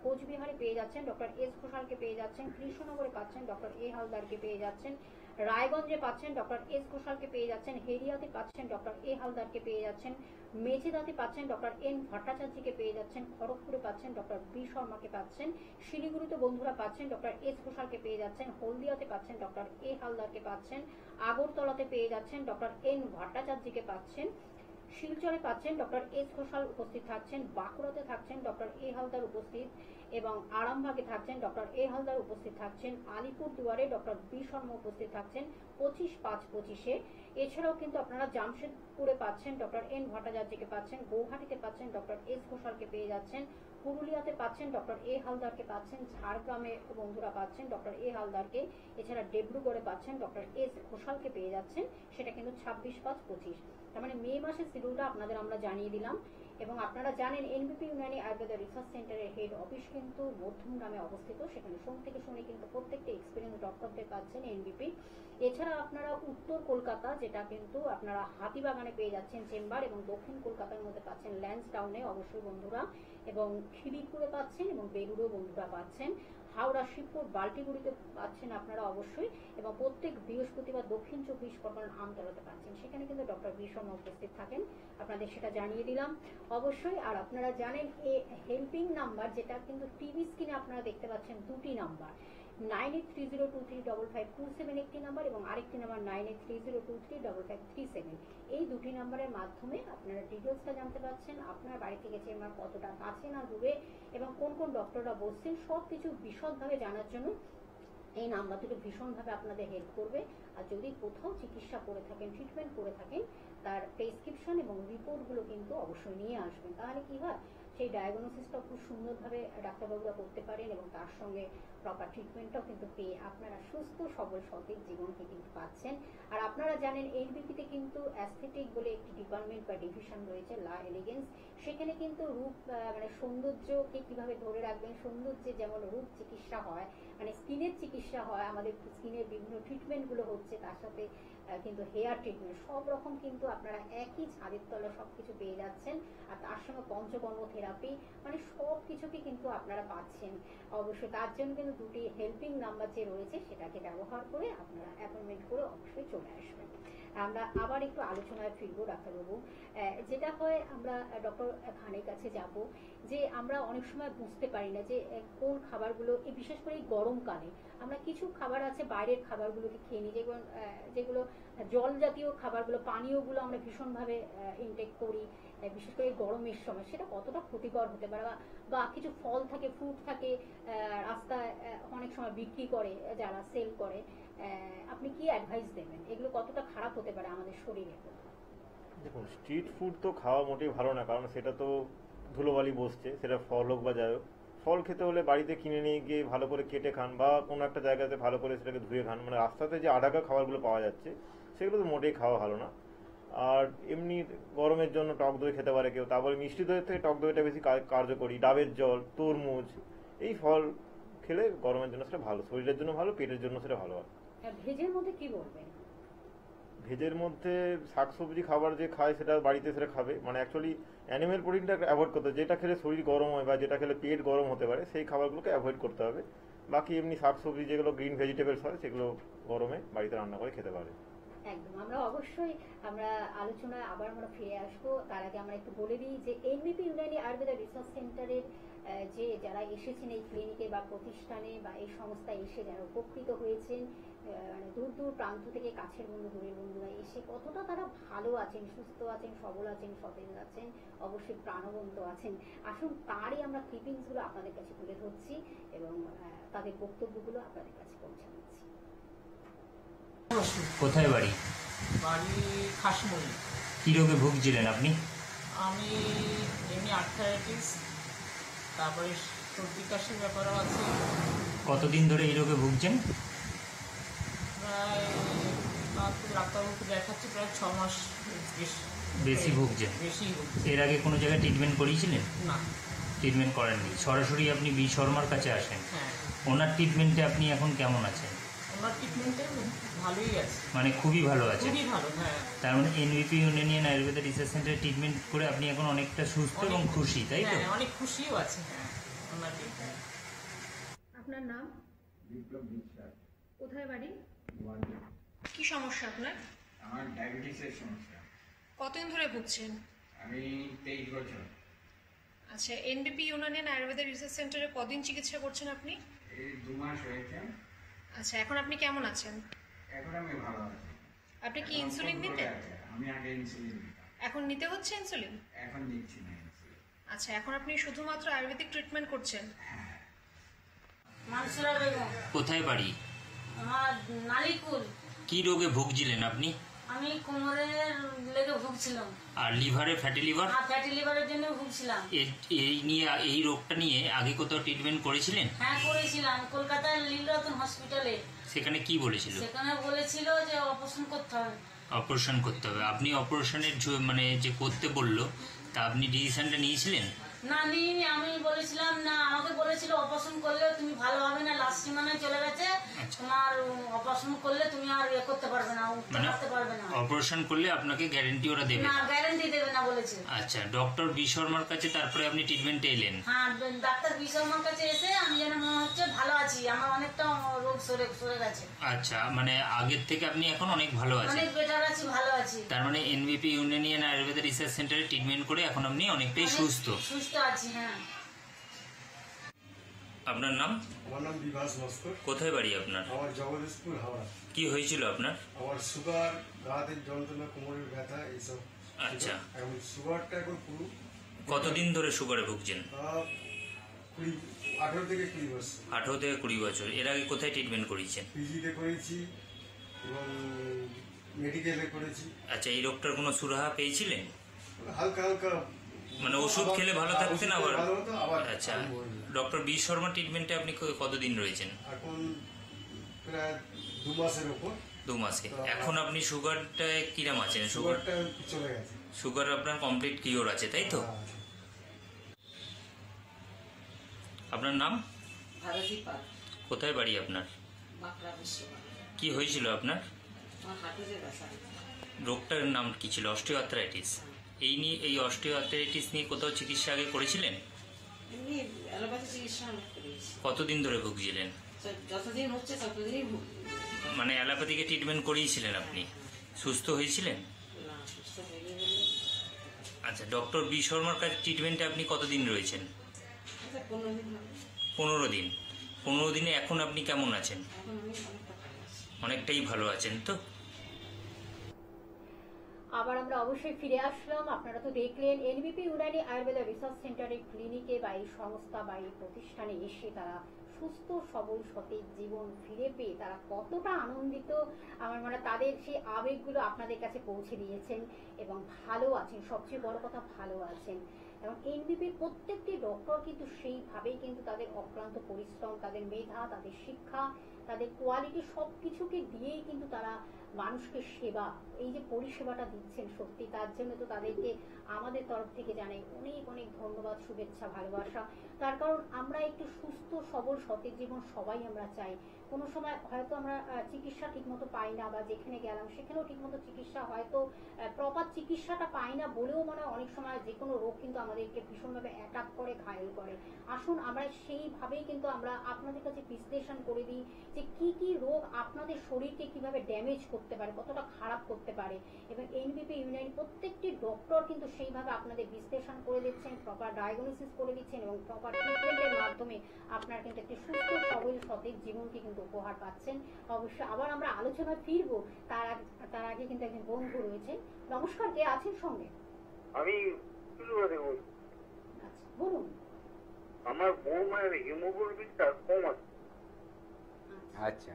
কোচবিহারে পেয়ে যাচ্ছেন ডক্টর এস ঘোষালকে পেয়ে যাচ্ছেন, কৃষ্ণনগরে পাচ্ছেন ডক্টর এ হালদারকে পেয়ে যাচ্ছেন, রায়গঞ্জে পাচ্ছেন ডক্টর এস ঘোষালকে পেয়ে যাচ্ছেন, হেরিয়াতে পাচ্ছেন ডক্টর এ হালদারকে পেয়ে যাচ্ছেন, মেচেদাতে পাচ্ছেন ডক্টর এন ভট্টাচার্যকে পেয়ে যাচ্ছেন, খড়গপুরে পাচ্ছেন ডক্টর বি শর্মাকে পাচ্ছেন, শিলিগুড়িতে বন্ধুরা পাচ্ছেন ডক্টর এস ঘোষালকে পেয়ে যাচ্ছেন, হলদিয়াতে পাচ্ছেন ডক্টর এ হালদারকে পাচ্ছেন, আগরতলাতে পেয়ে যাচ্ছেন ডক্টর এন ভট্টাচার্যকে পাচ্ছেন, শিলচরে পাচ্ছেন ডক্টর এস ঘোষাল উপস্থিত থাকছেন, বাঁকুড়াতে থাকছেন ডক্টর এ হালদার উপস্থিত এবং আরামবাগে থাকছেন ডক্টর এ হালদার উপস্থিত থাকছেন, আলিপুর দুয়ারে ডক্টর বি শর্মা উপস্থিত থাকছেন 25-5-25-এ। এছাড়াও কিন্তু আপনারা জামশেদপুরে পাচ্ছেন ডক্টর এন ভট্টাচার্যকে পাচ্ছেন, গৌহাটিতে পাচ্ছেন ডক্টর এস ঘোষালকে পেয়ে যাচ্ছেন, পুরুলিয়াতে পাচ্ছেন ডক্টর এ হালদারকে পাচ্ছেন, ঝাড়গ্রামে বন্ধুরা পাচ্ছেন ডক্টর এ হালদারকে, এছাড়া ডিব্রুগড়ে পাচ্ছেন ডক্টর এস ঘোষালকে পেয়ে যাচ্ছেন, সেটা কিন্তু 26-5-25। তার মানে মে মাসের শিডিউলটা আপনাদের আমরা জানিয়ে দিলাম। এবং আপনারা জানেন এনবিপি ইউনানি আয়ুর্বেদা রিসার্চ সেন্টারের হেড অফিস কিন্তু মধ্যমগ্রামে অবস্থিত, সেখানে সোম থেকে শনি কিন্তু প্রত্যেকটা এক্সপিরিয়েন্স ডক্টরদের পাচ্ছেন এনবিপি। এছাড়া আপনারা উত্তর কলকাতা, যেটা কিন্তু আপনারা হাতিবাগানে পেয়ে যাচ্ছেন চেম্বার, এবং দক্ষিণ কলকাতার মধ্যে পাচ্ছেন ল্যান্সডাউনে অবশ্যই বন্ধুরা, এবং খিদিরপুরে পাচ্ছেন এবং বেলুড়েও বন্ধুরা পাচ্ছেন, হাওড়া, শিবপুর, বাল্টিগুড়িতে পাচ্ছেন আপনারা অবশ্যই, এবং প্রত্যেক বৃহস্পতিবার দক্ষিণ 24 পরগনার আমতলাতে পাচ্ছেন, সেখানে কিন্তু ডক্টর বি শর্মা উপস্থিত থাকেন, আপনাদের সেটা জানিয়ে দিলাম অবশ্যই। আর আপনারা জানেন এই হেল্পিং নাম্বার, যেটা কিন্তু টিভি স্ক্রিনে আপনারা দেখতে পাচ্ছেন দুটি নাম্বার, 9830235527 একটি নাম্বার এবং আরেকটি নাম্বার 9830235537। এই দুটি নাম্বারের মাধ্যমে আপনারা ডিটেলসটা জানতে পারছেন, আপনার বাড়ি থেকে চেম্বার কতটা কাছে না দূরে এবং কোন কোন ডক্টররা বসছেন সব কিছু বিশদভাবে জানার জন্য এই নাম্বার দুটো ভীষণভাবে আপনাদের হেল্প করবে। আর যদি কোথাও চিকিৎসা করে থাকেন, ট্রিটমেন্ট করে থাকেন, তার প্রেসক্রিপশন এবং রিপোর্টগুলো কিন্তু অবশ্যই নিয়ে আসবেন। তাহলে কি হয়, সেই ডায়াগনোসিসটা খুব সুন্দরভাবে ডাক্তারবাবুরা করতে পারেন এবং তার সঙ্গে প্রপার ট্রিটমেন্টটাও কিন্তু পেয়ে আপনারা সুস্থ সবল সঠিক জীবনকে কিন্তু পাচ্ছেন। আর আপনারা জানেন এনবিপিতে কিন্তু অ্যাস্থেটিক বলে একটি ডিপার্টমেন্ট বা ডিভিশন রয়েছে, লা এলিগেন্স। সেখানে কিন্তু রূপ মানে সৌন্দর্যকে কিভাবে ধরে রাখবেন, সৌন্দর্যে যেমন রূপ চিকিৎসা হয়, মানে স্কিনের চিকিৎসা হয়, আমাদের স্কিনের বিভিন্ন ট্রিটমেন্টগুলো হচ্ছে, তার সাথে কিন্তু হেয়ার ট্রিটমেন্ট সব রকম কিন্তু আপনারা একই ছাদের তলায় সব কিছু পেয়ে যাচ্ছেন। আর তার সঙ্গে পঞ্চকর্ম থেরাপি, মানে সব কিছুকে কিন্তু আপনারা পাচ্ছেন। অবশ্যই তার জন্য কিন্তু দুটি হেল্পিং নাম্বার যে রয়েছে সেটাকে ব্যবহার করে আপনারা অ্যাপয়েন্টমেন্ট করে অবশ্যই চলে আসবেন। আমরা আবার একটু আলোচনায় ফিরবো ডাক্তারবাবু। যেটা হয়, আমরা ডক্টর খানের কাছে যাব, যে আমরা অনেক সময় বুঝতে পারি না যে কোন খাবারগুলো, বিশেষ করে এই গরমকালে আমরা কিছু খাবার আছে বাইরের খাবারগুলোকে খেয়ে নিই, যেগুলো জল জাতীয় খাবারগুলো, পানীয়গুলো আমরা ভীষণভাবে ইনটেক করি, বিশেষ করে গরমের সময়। সেটা কতটা ক্ষতিকর হতে পারে, বা কিছু ফল থাকে, ফ্রুট থাকে, রাস্তায় অনেক সময় বিক্রি করে যারা সেল করে, আপনি কি অ্যাডভাইস দেবেন, এগুলো কতটা খারাপ হতে পারে আমাদের শরীরে?
দেখুন, স্ট্রিট ফুড তো খাওয়া মোটেই ভালো না, কারণ সেটা তো ধুলোবালি বসছে, সেটা ফল হোক বা যাই হোক। ফল খেতে হলে বাড়িতে কিনে নিয়ে গিয়ে ভালো করে কেটে খান, বা কোনো একটা জায়গাতে ভালো করে সেটাকে ধুয়ে খান। মানে রাস্তাতে যে আঢাকা খাবারগুলো পাওয়া যাচ্ছে সেগুলো তো মোটেই খাওয়া ভালো না। আর এমনি গরমের জন্য টক দই খেতে পারে কেউ, তারপরে মিষ্টি দইয়ের থেকে টক দইটা বেশি কার্যকরী। ডাবের জল, তরমুজ, এই ফল খেলে গরমের জন্য সেটা ভালো, শরীরের জন্য ভালো, পেটের জন্য সেটা ভালো হয়।
ভেজের মধ্যে কি বলবেন?
ভেজের মধ্যে শাকসবজি খাবার যে খায় সেটা বাড়িতে সেটা খাবে, মানে অ্যাকচুয়ালি অ্যানিমেল প্রোটিনটা অ্যাভয়েড করতে হবে। যেটা খেলে শরীর গরম হয় বা যেটা খেলে পেট গরম হতে পারে সেই খাবারগুলোকে অ্যাভয়েড করতে হবে। বাকি এমনি শাকসবজি যেগুলো গ্রিন ভেজিটেবলস হয় সেগুলো গরমে বাড়িতে রান্না করে খেতে পারে।
একদম, আমরা অবশ্যই আমরা আলোচনায় আবার আমরা ফিরে আসবো। তার আগে আমরা একটু বলে দিই যে এনবিপি ইউনানি আয়ুর্বেদা রিসার্চ সেন্টারের যে যারা এসেছেন এই ক্লিনিকে বা প্রতিষ্ঠানে বা এই সংস্থায় এসে যারা উপকৃত হয়েছেন, মানে দূর দূর প্রান্ত থেকে কাছের বন্ধু দূরের বন্ধুরা এসে কতটা তারা ভালো আছেন, সুস্থ আছেন, সবল আছেন, সতেজ আছেন, অবশ্যই প্রাণবন্ত আছেন, আসুন তারই আমরা ক্লিপিংসগুলো আপনাদের কাছে তুলে ধরছি এবং তাদের বক্তব্যগুলো আপনাদের কাছে পৌঁছে দিচ্ছি।
কোথায় বাড়ি?
বাড়ি খাসমুড়ি।
কি রোগে ভুগছিলেন আপনি?
আমি এমনি আর্থারাইটিস, তারপরে সর্দি কাশির ব্যাপারও আছে।
কতদিন ধরে এই রোগে ভুগছেন?
প্রায় ডাক্তারবাবুকে দেখাচ্ছি প্রায় 6 মাস
বেশি ভুগছেন?
বেশি।
এর আগে কোনো জায়গায় ট্রিটমেন্ট করিয়েছিলেন?
না,
ট্রিটমেন্ট করেননি, সরাসরি আপনি বি শর্মার কাছে আসেন।
হ্যাঁ,
ওনার ট্রিটমেন্টে আপনি এখন কেমন আছেন?
ওনার ট্রিটমেন্টে ভালোই আছে,
মানে খুবই ভালো আছেন?
খুবই ভালো। হ্যাঁ,
তার মানে এনবিপি ইউনানিয়ান আয়ুর্বেদা রিসার্চ সেন্টারে ট্রিটমেন্ট করে আপনি এখন অনেকটা সুস্থ এবং খুশি, তাই তো?
হ্যাঁ, অনেক খুশিও আছে। হ্যাঁ, ওনার ট্রিটমেন্ট।
আপনার নাম?
বিপ্লব বিশ্বাস।
কোথায় বাড়ি?
ওয়ার্ডে।
কি সমস্যা আপনার?
আমার ডায়াবেটিসের সমস্যা।
কতদিন ধরে ভুগছেন?
আমি 23 বছর।
আচ্ছা, এনবিপি ইউনানিয়ান আয়ুর্বেদা রিসার্চ সেন্টারে কদিন চিকিৎসা করছেন আপনি?
এই 2 মাস হয়েছে।
আচ্ছা, এখন আপনি কেমন আছেন?
এখন আমি ভালো আছি।
আপনি কি
এখন
ইনসুলিন
control
নিতেন?
আছে। আমি আগে ইনসুলিন নিতাম।
এখন নিতে হচ্ছে ইনসুলিন?
এখন নিচ্ছি না ইনসুলিন।
আচ্ছা, এখন আপনি শুধুমাত্র আয়ুর্বেদিক ট্রিটমেন্ট করছেন?
মানসুরা বেগম।
কোথায় বাড়ি?
আমার নালিকুল।
কি রোগে ভুগছিলেন আপনি?
আমি কোমরের লেগে ভুগছিলাম।
আর লিভারে, ফ্যাটি লিভার?
আর ফ্যাটি লিভারের জন্য ভুগছিলাম।
এই রোগটা নিয়ে আগে কোথাও ট্রিটমেন্ট করেছিলেন?
হ্যাঁ, করেছিলাম কলকাতার লীলরতন হসপিটালে।
সেখানে কি বলেছিল?
সেখানে বলেছিল যে অপারেশন করতে হবে।
অপারেশন করতে হবে। আপনি অপারেশনের মানে যে করতে বললো, তা আপনি ডিসিশনটা নিয়েছিলেন?
না, নিইনি। আমি বলেছিলাম না, আমাকে বলেছিল অপারেশন করলে তুমি ভালো হবে না, লাস্ট সীমানায় চলে গেছে, তোমার অপারেশন করলে তুমি আর ইয়ে করতে পারবে না, উঠতে পারতে পারবে না।
অপারেশন করলে আপনাকে গ্যারান্টি ওরা দেবে
না, গ্যারান্টি দেবে না বলেছে।
আচ্ছা, ডক্টর বি শর্মার কাছে তারপরে আপনি ট্রিটমেন্টে এলেন?
হ্যাঁ, ডাক্তার বি শর্মার কাছে এসে আমি যেন মনে হচ্ছে ভালো আছি, আমার অনেকটা রোগ সরে গেছে।
আচ্ছা, মানে আগের থেকে আপনি এখন অনেক ভালো আছেন?
অনেক বেটার আছি, ভালো আছি।
তার মানে এনবিপি ইউনানিয়ান আয়ুর্বেদা রিসার্চ সেন্টারে ট্রিটমেন্ট করে এখন আপনি অনেকটাই সুস্থ
সুস্থ আছি। হ্যাঁ।
আপনার নাম?
আমার নাম বিভাস নস্কর।
কোথায় বাড়ি আপনার?
আমার জগদীশপুর, হাওড়া।
কি হয়েছিল আপনার?
আমার সুগার, গাঁটের যন্ত্রণা, কোমরের ব্যথা এইসব।
আচ্ছা,
এখন সুগারটা এখন পুরো
কতদিন ধরে সুগারে ভুগছেন?
18 থেকে 20 বছর।
18 থেকে 20 বছর। এর আগে কোথায় ট্রিটমেন্ট করিয়েছেন?
পিজিতে করেছি এবং মেডিকেলে করেছি।
আচ্ছা, এই রোগটার কোনো সুরাহা পেয়েছিলেন?
হালকা হালকা
মানে ওষুধ খেলে ভালো থাকতেন আবার?
ভালো হতো, আবার
আচ্ছা, ডক্টর বি শর্মা ট্রিটমেন্টে আপনি কতদিন রয়েছেন?
এখন প্রায় 2 মাসের উপর।
2 মাসে। এখন আপনি সুগারটায় কিরাম আছেন?
সুগারটা চলে গেছে।
সুগার আপনার কমপ্লিট কিওর আছে, তাই তো? আপনার নাম?
ভারতী পাল,
কোথায় বাড়ি আপনার?
বাঁকড়া বিশ্ববিদ্যালয়।
কি হয়েছিল আপনার?
আমার হাঁটুতে ব্যথা।
রোগটার নাম কি ছিল? অস্টিওআর্থ্রাইটিস। এই অস্টিওআর্থ্রাইটিস নিয়ে কোথাও চিকিৎসা আগে করেছিলেন?
এমনি অ্যালোপ্যাথি চিকিৎসা আমি করেছি।
কতদিন ধরে ভুগছিলেন?
যতদিন হচ্ছে ততদিনই ভুগি।
মানে অ্যালোপ্যাথিকে ট্রিটমেন্ট করিয়েছিলেন আপনি? সুস্থ হয়েছিলেন?
না, সুস্থ হয়নি বলে।
আচ্ছা, ডক্টর বি শর্মার কাছে ট্রিটমেন্টে আপনি কতদিন রয়েছেন?
আচ্ছা, 15 দিন হবে।
15 দিন। 15 দিনে এখন আপনি কেমন আছেন?
এখন আমি অনেকটা ভালো আছি।
অনেকটাই ভালো আছেন তো?
আবার আমরা অবশ্যই ফিরে আসলাম। আপনারা তো দেখলেন এনবিপি ইউনানি আয়ুর্বেদা রিসার্চ সেন্টারের ক্লিনিকে বা এই সংস্থা বা এই প্রতিষ্ঠানে এসে তারা সুস্থ সবল সতেজ জীবন ফিরে পেয়ে তারা কতটা আনন্দিত, আমার মনে হয় তাদের সেই আবেগগুলো আপনাদের কাছে পৌঁছে দিয়েছেন এবং ভালো আছেন, সবচেয়ে বড় কথা ভালো আছেন। এবং এনবিপির প্রত্যেকটি ডক্টর কিন্তু সেইভাবেই কিন্তু তাদের অক্লান্ত পরিশ্রম, তাদের মেধা, তাদের শিক্ষা, তাদের কোয়ালিটি সব কিছুকে দিয়েই কিন্তু তারা মানুষকে সেবা, এই যে পরিষেবাটা দিচ্ছেন সত্যি তার জন্য তো তাদেরকে আমাদের তরফ থেকে জানাই অনেক অনেক ধন্যবাদ, শুভেচ্ছা, ভালোবাসা। তার কারণ আমরা একটু সুস্থ সবল সতেজ জীবন সবাই আমরা চাই। কোনো সময় হয়তো আমরা চিকিৎসা ঠিকমতো পাই না, বা যেখানে গেলাম সেখানেও ঠিকমতো চিকিৎসা হয়তো প্রপার চিকিৎসাটা পাই না বলেও মনে হয় অনেক সময় যে কোনো রোগ কিন্তু আমাদেরকে ভীষণভাবে অ্যাটাক করে, ঘায়েল করে। আসুন আমরা সেইভাবেই কিন্তু আমরা আপনাদের কাছে বিশ্লেষণ করে দিই যে কি কি রোগ আপনাদের শরীরকে কিভাবে ড্যামেজ করতে পারে, কতটা খারাপ করতে পারে। এবং এনবিপি ইউনানি প্রত্যেকটি ডক্টর কিন্তু সেইভাবে আপনাদের বিশ্লেষণ করে দিচ্ছেন, প্রপার ডায়াগনোসিস করে দিচ্ছেন এবং প্রপার ট্রিটমেন্টের মাধ্যমে আপনার কিন্তু একটি সুস্থ সবল সতেজ জীবনকে কিন্তু উপহার পাচ্ছেন। অবশ্যই আবার আমরা আলোচনায় ফিরবো, তার আগে কিন্তু একজন বন্ধু রয়েছে। নমস্কার, কে আছেন সঙ্গে?
আমি
আচ্ছা, বলুন।
আমার বৌমায়ের হিমোগ্লোবিনটা কম আছে।
আচ্ছা,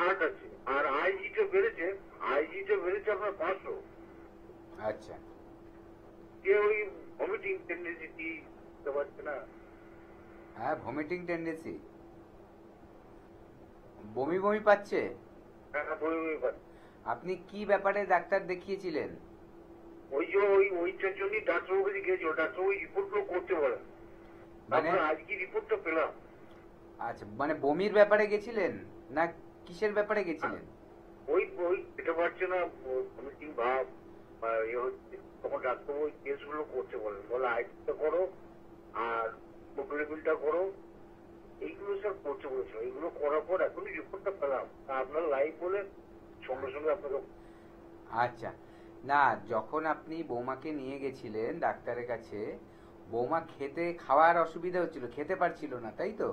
8 আছে, আর আইজিটা বেড়েছে আপনার 500।
আচ্ছা।
যে ওই ভমিটিং টেন্ডেন্সি দিতে পারছে না।
হ্যাঁ, ভমিটিং টেন্ডেন্সি, বমি বমি পাচ্ছে।
হ্যাঁ, বমি পাচ্ছে।
আপনি কি ব্যাপারে ডাক্তার দেখিয়েছিলেন?
ওইটার জন্য ডাক্তারবাবু কাছে গিয়েছিল, ডাক্তারবাবু রিপোর্টগুলো করতে বলে, মানে আজকে রিপোর্টটা পেলাম।
আচ্ছা, মানে বমির ব্যাপারে গেছিলেন না কিসের ব্যাপারে গেছিলেন?
ওই পেতে পারছে না, ভমিটিং ভাব হচ্ছে, তখন ডাক্তারবাবু ওই টেস্টগুলো করতে বলে আইসটা করো আর মোটোলেবিলটা করো, এইগুলো সব করতে বলেছিল। এইগুলো করার পর এখনই রিপোর্টটা পেলাম, আপনার লাইভ বলে সঙ্গে সঙ্গে আপনাকে।
আচ্ছা, না, যখন আপনি বৌমাকে নিয়ে গেছিলেন ডাক্তারের কাছে, বৌমা খাওয়ার অসুবিধা হচ্ছিল, খেতে পারছিল না, তাই তো?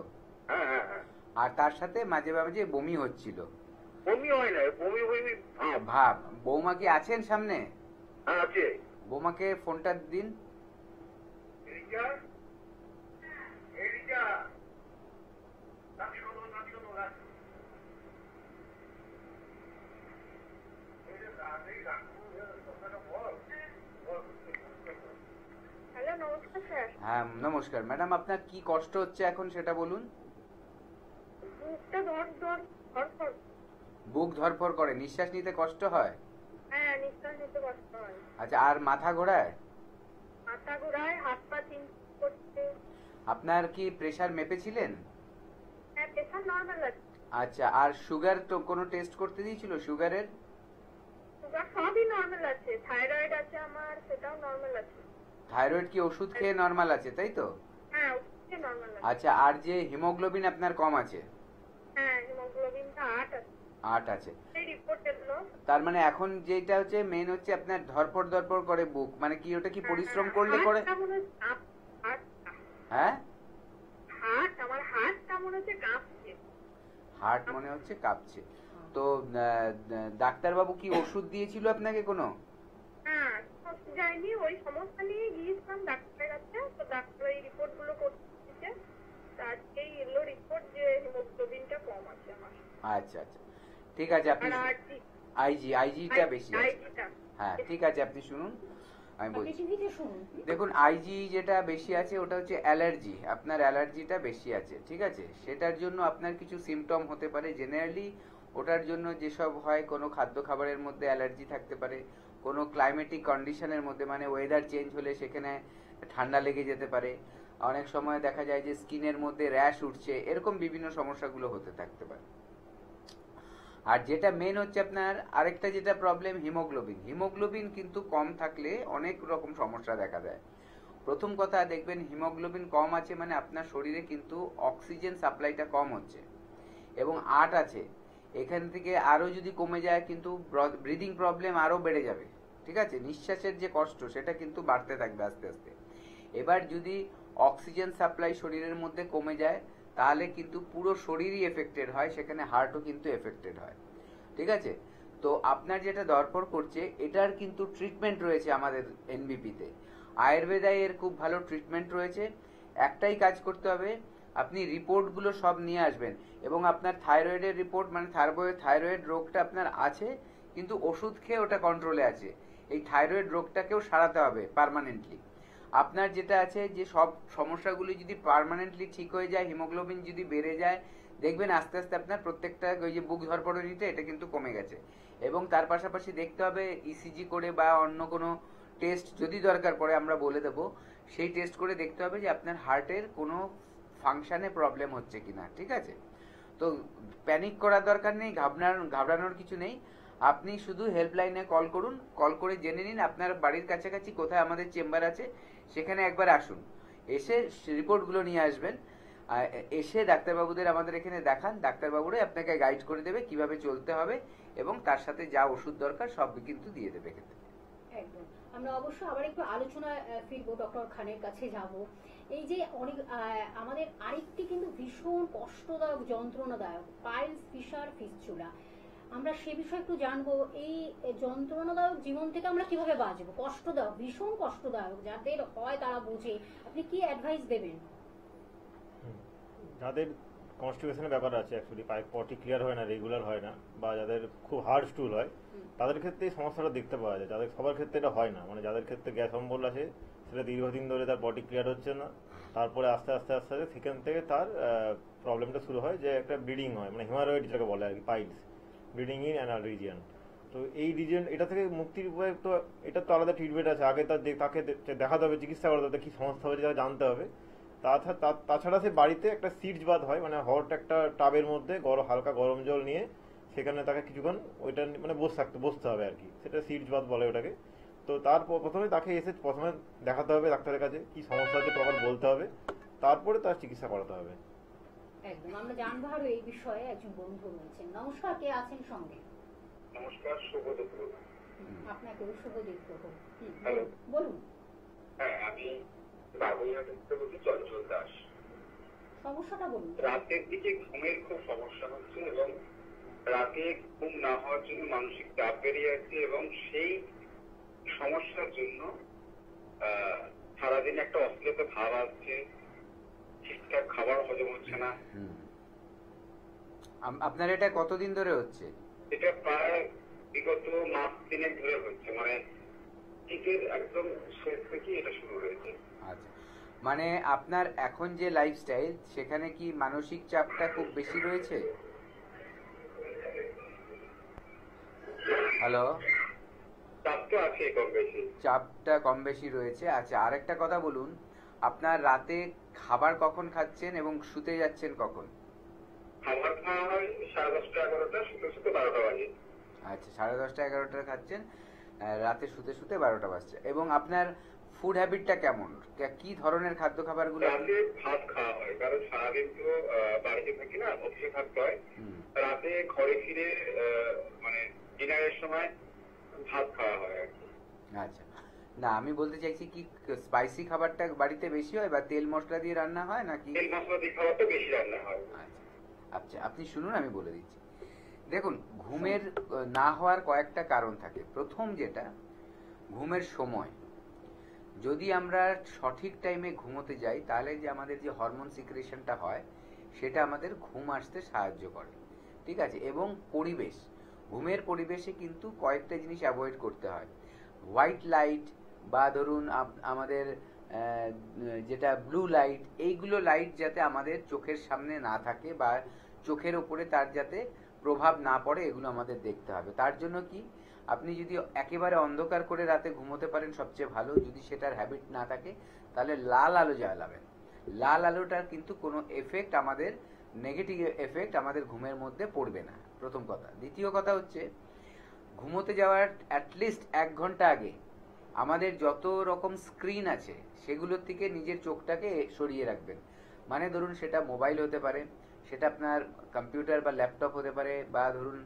হ্যাঁ হ্যাঁ হ্যাঁ।
আর তার সাথে মাঝে মাঝে বমি হচ্ছিল।
বমি হয় না, বমি
ভাব। বৌমা কি আছেন সামনে?
হ্যাঁ আছে।
বৌমাকে ফোনটা দিন।
হ্যালো, নমস্কার স্যার।
হ্যাঁ, নমস্কার ম্যাডাম, আপনার কি কষ্ট হচ্ছে এখন সেটা বলুন।
বুকটা ধড়ফড়।
বুক ধরফর করে, নিঃশ্বাস নিতে কষ্ট হয়?
হ্যাঁ, নিঃশ্বাস নিতে কষ্ট হয়।
আচ্ছা, আর মাথা ঘোরায়?
মাথা ঘোরায়, হাত পা চিনচিন করছে।
আপনার কি প্রেসার মেপেছিলেন?
হ্যাঁ, প্রেশার নরমাল আছে।
আচ্ছা, আর সুগার তো কোনো টেস্ট করতে দিয়েছিল সুগারের?
সুগার সবই নরমাল আছে, থাইরয়েড আছে আমার, সেটাও নরমাল আছে।
থাইরয়েড কি ওষুধ খেয়ে নরমাল আছে, তাই তো?
হ্যাঁ, ওষুধে নরমাল আছে।
আচ্ছা, আর যে হিমোগ্লোবিন আপনার কম আছে?
হ্যাঁ, হিমোগ্লোবিনটা 8 আছে।
8 আছে।
এই রিপোর্ট এলো।
তার মানে এখন যেটা হচ্ছে মেন হচ্ছে আপনার ধরপড় করে বুক, মানে কি ওটা কি পরিশ্রম করলে করে? হ্যাঁ,
আমার হাত
হার্ট মনে হচ্ছে কাঁপছে। তো ডাক্তারবাবু কি ওষুধ দিয়েছিল আপনাকে কোনো?
হ্যাঁ, ওষুধ যায়নি, ওই সমস্যা নিয়ে গিয়েছিলাম ডাক্তারের কাছে, তো ডাক্তার এই রিপোর্ট গুলো করতে, আজকেই এলো রিপোর্ট যে হিমোগ্লোবিনটা কম আছে আমার।
আচ্ছা আচ্ছা, ঠিক আছে। আপনি আইজিটা বেশি আছে। হ্যাঁ ঠিক আছে, আপনি শুনুন, আমি বলছি। দেখুন, আইজি যেটা বেশি আছে ওটা হচ্ছে অ্যালার্জি, আপনার অ্যালার্জিটা বেশি আছে, ঠিক আছে? সেটার জন্য আপনার কিছু সিমটম হতে পারে। জেনারেলি ওটার জন্য যেসব হয়, কোনো খাদ্য খাবারের মধ্যে অ্যালার্জি থাকতে পারে, কোনো ক্লাইমেটিক কন্ডিশনের মধ্যে, মানে ওয়েদার চেঞ্জ হলে সেখানে ঠান্ডা লেগে যেতে পারে, অনেক সময় দেখা যায় যে স্কিনের মধ্যে র্যাশ উঠছে, এরকম বিভিন্ন সমস্যাগুলো হতে থাকতে পারে। আর যেটা মেন হচ্ছে আপনার আরেকটা যেটা প্রবলেম, হিমোগ্লোবিন কিন্তু কম থাকলে অনেক রকম সমস্যা দেখা দেয়। প্রথম কথা দেখবেন, হিমোগ্লোবিন কম আছে মানে আপনার শরীরে কিন্তু অক্সিজেন সাপ্লাইটা কম হচ্ছে, এবং 8 আছে, এখান থেকে আরো যদি কমে যায় কিন্তু ব্রিদিং প্রবলেম আরো বেড়ে যাবে, ঠিক আছে? নিঃশ্বাসের যে কষ্ট সেটা কিন্তু বাড়তে থাকবে আস্তে আস্তে। এবার যদি অক্সিজেন সাপ্লাই শরীরের মধ্যে কমে যায় তাহলে কিন্তু পুরো শরীরই এফেক্টেড হয়, সেখানে হার্টও কিন্তু এফেক্টেড হয়, ঠিক আছে? তো আপনার যেটা দরকার করছে, এটার কিন্তু ট্রিটমেন্ট রয়েছে আমাদের এনবিপিতে। আয়ুর্বেদায় এর খুব ভালো ট্রিটমেন্ট রয়েছে। একটাই কাজ করতে হবে, আপনি রিপোর্টগুলো সব নিয়ে আসবেন, এবং আপনার থাইরয়েডের রিপোর্ট, মানে থাইরয়েড রোগটা আপনার আছে কিন্তু ওষুধ খেয়ে ওটা কন্ট্রোলে আছে। এই থাইরয়েড রোগটাকেও সারাতে হবে পার্মানেন্টলি। আপনার যেটা আছে, যে সব সমস্যাগুলি যদি পার্মানেন্টলি ঠিক হয়ে যায়, হিমোগ্লোবিন যদি বেড়ে যায়, দেখবেন আস্তে আস্তে আপনার প্রত্যেকটা ওই যে বুক ধরপড়নিতে এটা কিন্তু কমে গেছে। এবং তার পাশাপাশি দেখতে হবে ইসিজি করে বা অন্য কোনো টেস্ট যদি দরকার পড়ে আমরা বলে দেবো, সেই টেস্ট করে দেখতে হবে যে আপনার হার্টের কোনো ফাংশনে প্রবলেম হচ্ছে কিনা, ঠিক আছে? তো প্যানিক করার দরকার নেই, ঘাবড়ানোর কিছু নেই। আপনি শুধু হেল্পলাইনে কল করুন, কল করে জেনে নিন আপনার বাড়ির কাছাকাছি কোথায় আমাদের চেম্বার আছে, সেখানে একবার আসুন, এসে রিপোর্টগুলো নিয়ে আসবেন, এসে ডাক্তারবাবুদের আমাদের এখানে দেখান, ডাক্তারবাবুরাই আপনাকে গাইড করে দেবে কিভাবে চলতে হবে, এবং তার সাথে যা ওষুধ দরকার সব কিন্তু দিয়ে দেবে ক্ষেত্রে।
একদম। আমরা অবশ্যই আবার একটু আলোচনায় ফিরবো, ডক্টর খানের কাছে যাব। এই যে অনেক আমাদের আরেকটি কিন্তু ভীষণ কষ্টদায়ক, যন্ত্রণাদায়ক পাইলস, ফিশার, ফিস্চুলা, আমরা সে বিষয়ে একটু জানবো। এই যন্ত্রণাদায়ক জীবন থেকে আমরা কিভাবে বাঁচবো? কষ্টদায়ক, ভীষণ কষ্টদায়ক, যাদের হয় তারা বোঝে, আপনি কি অ্যাডভাইস দেবেন?
যাদের কনস্টিপেশনের ব্যাপার আছে, অ্যাকচুয়ালি পটি ক্লিয়ার হয় না, রেগুলার হয় না, বা যাদের খুব হার্ড স্টুল হয়, তাদের ক্ষেত্রে এই সমস্যাটা দেখতে পাওয়া যায়। যাদের সবার ক্ষেত্রে এটা হয় না, মানে যাদের ক্ষেত্রে গ্যাস অম্বল আছে, সেটা দীর্ঘদিন ধরে তার পটি ক্লিয়ার হচ্ছে না, তারপরে আস্তে আস্তে আস্তে আস্তে সেখান থেকে তার প্রবলেমটা শুরু হয়, যে একটা ব্লিডিং হয়, মানে হিমারয়েড যেটাকে বলে আর কি, piles, bleeding in anal region. তো এই রিজিয়ন, এটা থেকে মুক্তির উপায় তো, এটা তো আলাদা ট্রিটমেন্ট আছে, আগে তাকে দেখাতে হবে, চিকিৎসা করতে হবে, কি সমস্যা হয়েছে যা জানতে হবে। তাছাড়া সে বাড়িতে একটা সিডস বাথ হয়, মানে হট একটা টাবের মধ্যে হালকা গরম জল নিয়ে সেখানে তাকে কিছুক্ষণ ওইটা মানে বসতে হবে আর কি, সেটা সিডস বাথ বলে ওটাকে। তো তারপর প্রথমে তাকে প্রথমে দেখাতে হবে ডাক্তারের কাছে, কি সমস্যা হচ্ছে প্রপার বলতে হবে, তারপরে তার চিকিৎসা করাতে হবে।
একদম। আমরা জানবো আরো এই বিষয়ে, একজন বন্ধু রয়েছেন। নমস্কার, কে আছেন সঙ্গে?
নমস্কার, শুভ দুপুর।
আপনাকে শুভ দুপুর।
হ্যালো,
বলুন।
হ্যাঁ, আমি বাবুইহাট থেকে বলছি, চঞ্চল দাস।
সমস্যাটা বলুন।
রাতের দিকে ঘুমের খুব সমস্যা হচ্ছে, এবং রাতে ঘুম না হওয়ার জন্য মানসিক চাপ বেড়ে যাচ্ছে, এবং সেই সমস্যার জন্য সারাদিন একটা অস্থিরতা ভাব আসছে, ঠিকঠাক খাবার হজম হচ্ছে না।
আপনার এটা কতদিন ধরে হচ্ছে?
এটা প্রায় বিগত মাস 3 ধরে হচ্ছে, মানে শীতের একদম শেষ থেকে এটা শুরু হয়েছে।
আচ্ছা, মানে আপনার এখন যে লাইফস্টাইল, সেখানে কি মানসিক চাপটা খুব বেশি রয়েছে? হ্যালো, চাপটা কম বেশি রয়েছে। আচ্ছা, আরেকটা কথা বলুন, আপনার রাতে খাবার কখন খাচ্ছেন এবং শুতে যাচ্ছেন কখন?
খাবার খাওয়া হয় 10:30 11টা, শুতে শুতে 12টা বাজে।
আচ্ছা, 10:30 11টা খাচ্ছেন, রাতে শুতে শুতে 12টা বাজছে। এবং আপনার ফুড হ্যাবিটটা কেমন? কি ধরনের খাদ্য খাবারগুলো?
রাতে ভাত খাওয়া হয়, কারণ সারাদিন তো বাড়িতে থাকি না, অফিসে থাকতে হয়। রাতে ঘরে ফিরে মানে ডিনারের সময় ভাত খাওয়া হয় আর কি।
আচ্ছা, না আমি বলতে চাইছি কি স্পাইসি খাবারটা বাড়িতে বেশি হয়, বা তেল মশলা দিয়ে রান্না হয় নাকি?
তেল মশলা দিয়ে খাবারটা বেশি রান্না হয়।
আচ্ছা, আচ্ছা, আপনি শুনুন, আমি বলে দিচ্ছি। দেখুন, ঘুমের না হওয়ার কয়েকটা কারণ থাকে। প্রথম যেটা, ঘুমের সময়। যদি আমরা সঠিক টাইমে ঘুমোতে যাই তাহলে যে আমাদের যে হরমোন সিক্রেশনটা হয় সেটা আমাদের ঘুম আসতে সাহায্য করে, ঠিক আছে। এবং পরিবেশ, ঘুমের পরিবেশে কিন্তু কয়েকটা জিনিস অ্যাভয়েড করতে হয়। হোয়াইট লাইট বা ধরুন আমাদের যেটা ব্লু লাইট, এইগুলো লাইট যাতে আমাদের চোখের সামনে না থাকে বা চোখের ওপরে তার যাতে প্রভাব না পড়ে, এগুলো আমাদের দেখতে হবে। তার জন্য কি, আপনি যদি একেবারে অন্ধকার করে রাতে ঘুমোতে পারেন সবচেয়ে ভালো। যদি সেটার হ্যাবিট না থাকে তাহলে লাল আলো জ্বালাবেন। লাল আলোটার কিন্তু কোনো এফেক্ট, আমাদের নেগেটিভ এফেক্ট আমাদের ঘুমের মধ্যে পড়বে না, প্রথম কথা। দ্বিতীয় কথা হচ্ছে, ঘুমোতে যাওয়ার অ্যাটলিস্ট 1 ঘন্টা আগে আমাদের যত রকম স্ক্রিন আছে সেগুলোর থেকে নিজের চোখটাকে সরিয়ে রাখবেন। মানে ধরুন সেটা মোবাইল হতে পারে, সেটা আপনার কম্পিউটার বা ল্যাপটপ হতে পারে, বা ধরুন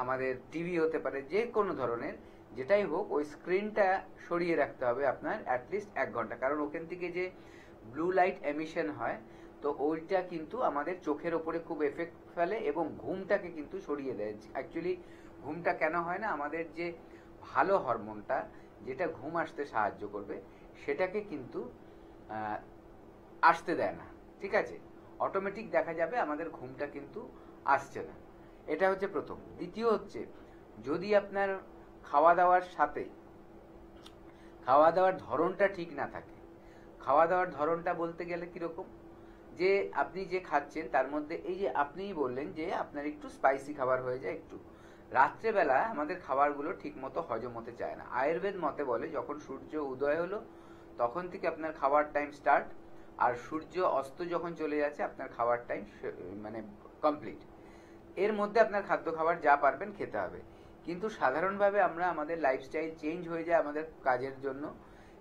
আমাদের টিভি হতে পারে, যে কোনো ধরনের যেটাই হোক, ওই স্ক্রিনটা সরিয়ে রাখতে হবে আপনার অ্যাটলিস্ট 1 ঘন্টা। কারণ ওখান থেকে যে ব্লু লাইট এমিশন হয়, তো ওইটা কিন্তু আমাদের চোখের ওপরে খুব এফেক্ট ফেলে এবং ঘুমটাকে কিন্তু সরিয়ে দেয়। অ্যাকচুয়ালি ঘুমটা কেন হয় না, আমাদের যে ভালো হরমোনটা যেটা ঘুম আসতে সাহায্য করবে সেটাকে কিন্তু আসতে দেয় না, ঠিক আছে। অটোমেটিক দেখা যাবে আমাদের ঘুমটা কিন্তু আসছে না। এটা হচ্ছে প্রথম। দ্বিতীয় হচ্ছে, যদি আপনার খাওয়া দাওয়ার সাথে খাওয়া দাওয়ার ধরনটা ঠিক না থাকে। খাওয়া দাওয়ার ধরনটা বলতে গেলে কিরকম, যে আপনি যে খাচ্ছেন তার মধ্যে, এই যে আপনিই বললেন যে আপনার একটু স্পাইসি খাবার হয়ে যায়, একটু রাত্রেবেলা আমাদের খাবারগুলো ঠিক মতো হজম হতে চায় না। আয়ুর্বেদ মতে বলে, যখন সূর্য উদয় হলো তখন থেকে আপনার খাওয়ার টাইম স্টার্ট, আর সূর্য অস্ত যখন চলে যাচ্ছে আপনার খাওয়ার টাইম মানে কমপ্লিট। এর মধ্যে আপনার খাদ্য খাবার যা পারবেন খেতে হবে। কিন্তু সাধারণভাবে আমরা আমাদের লাইফস্টাইল চেঞ্জ হয়ে যায় আমাদের কাজের জন্য,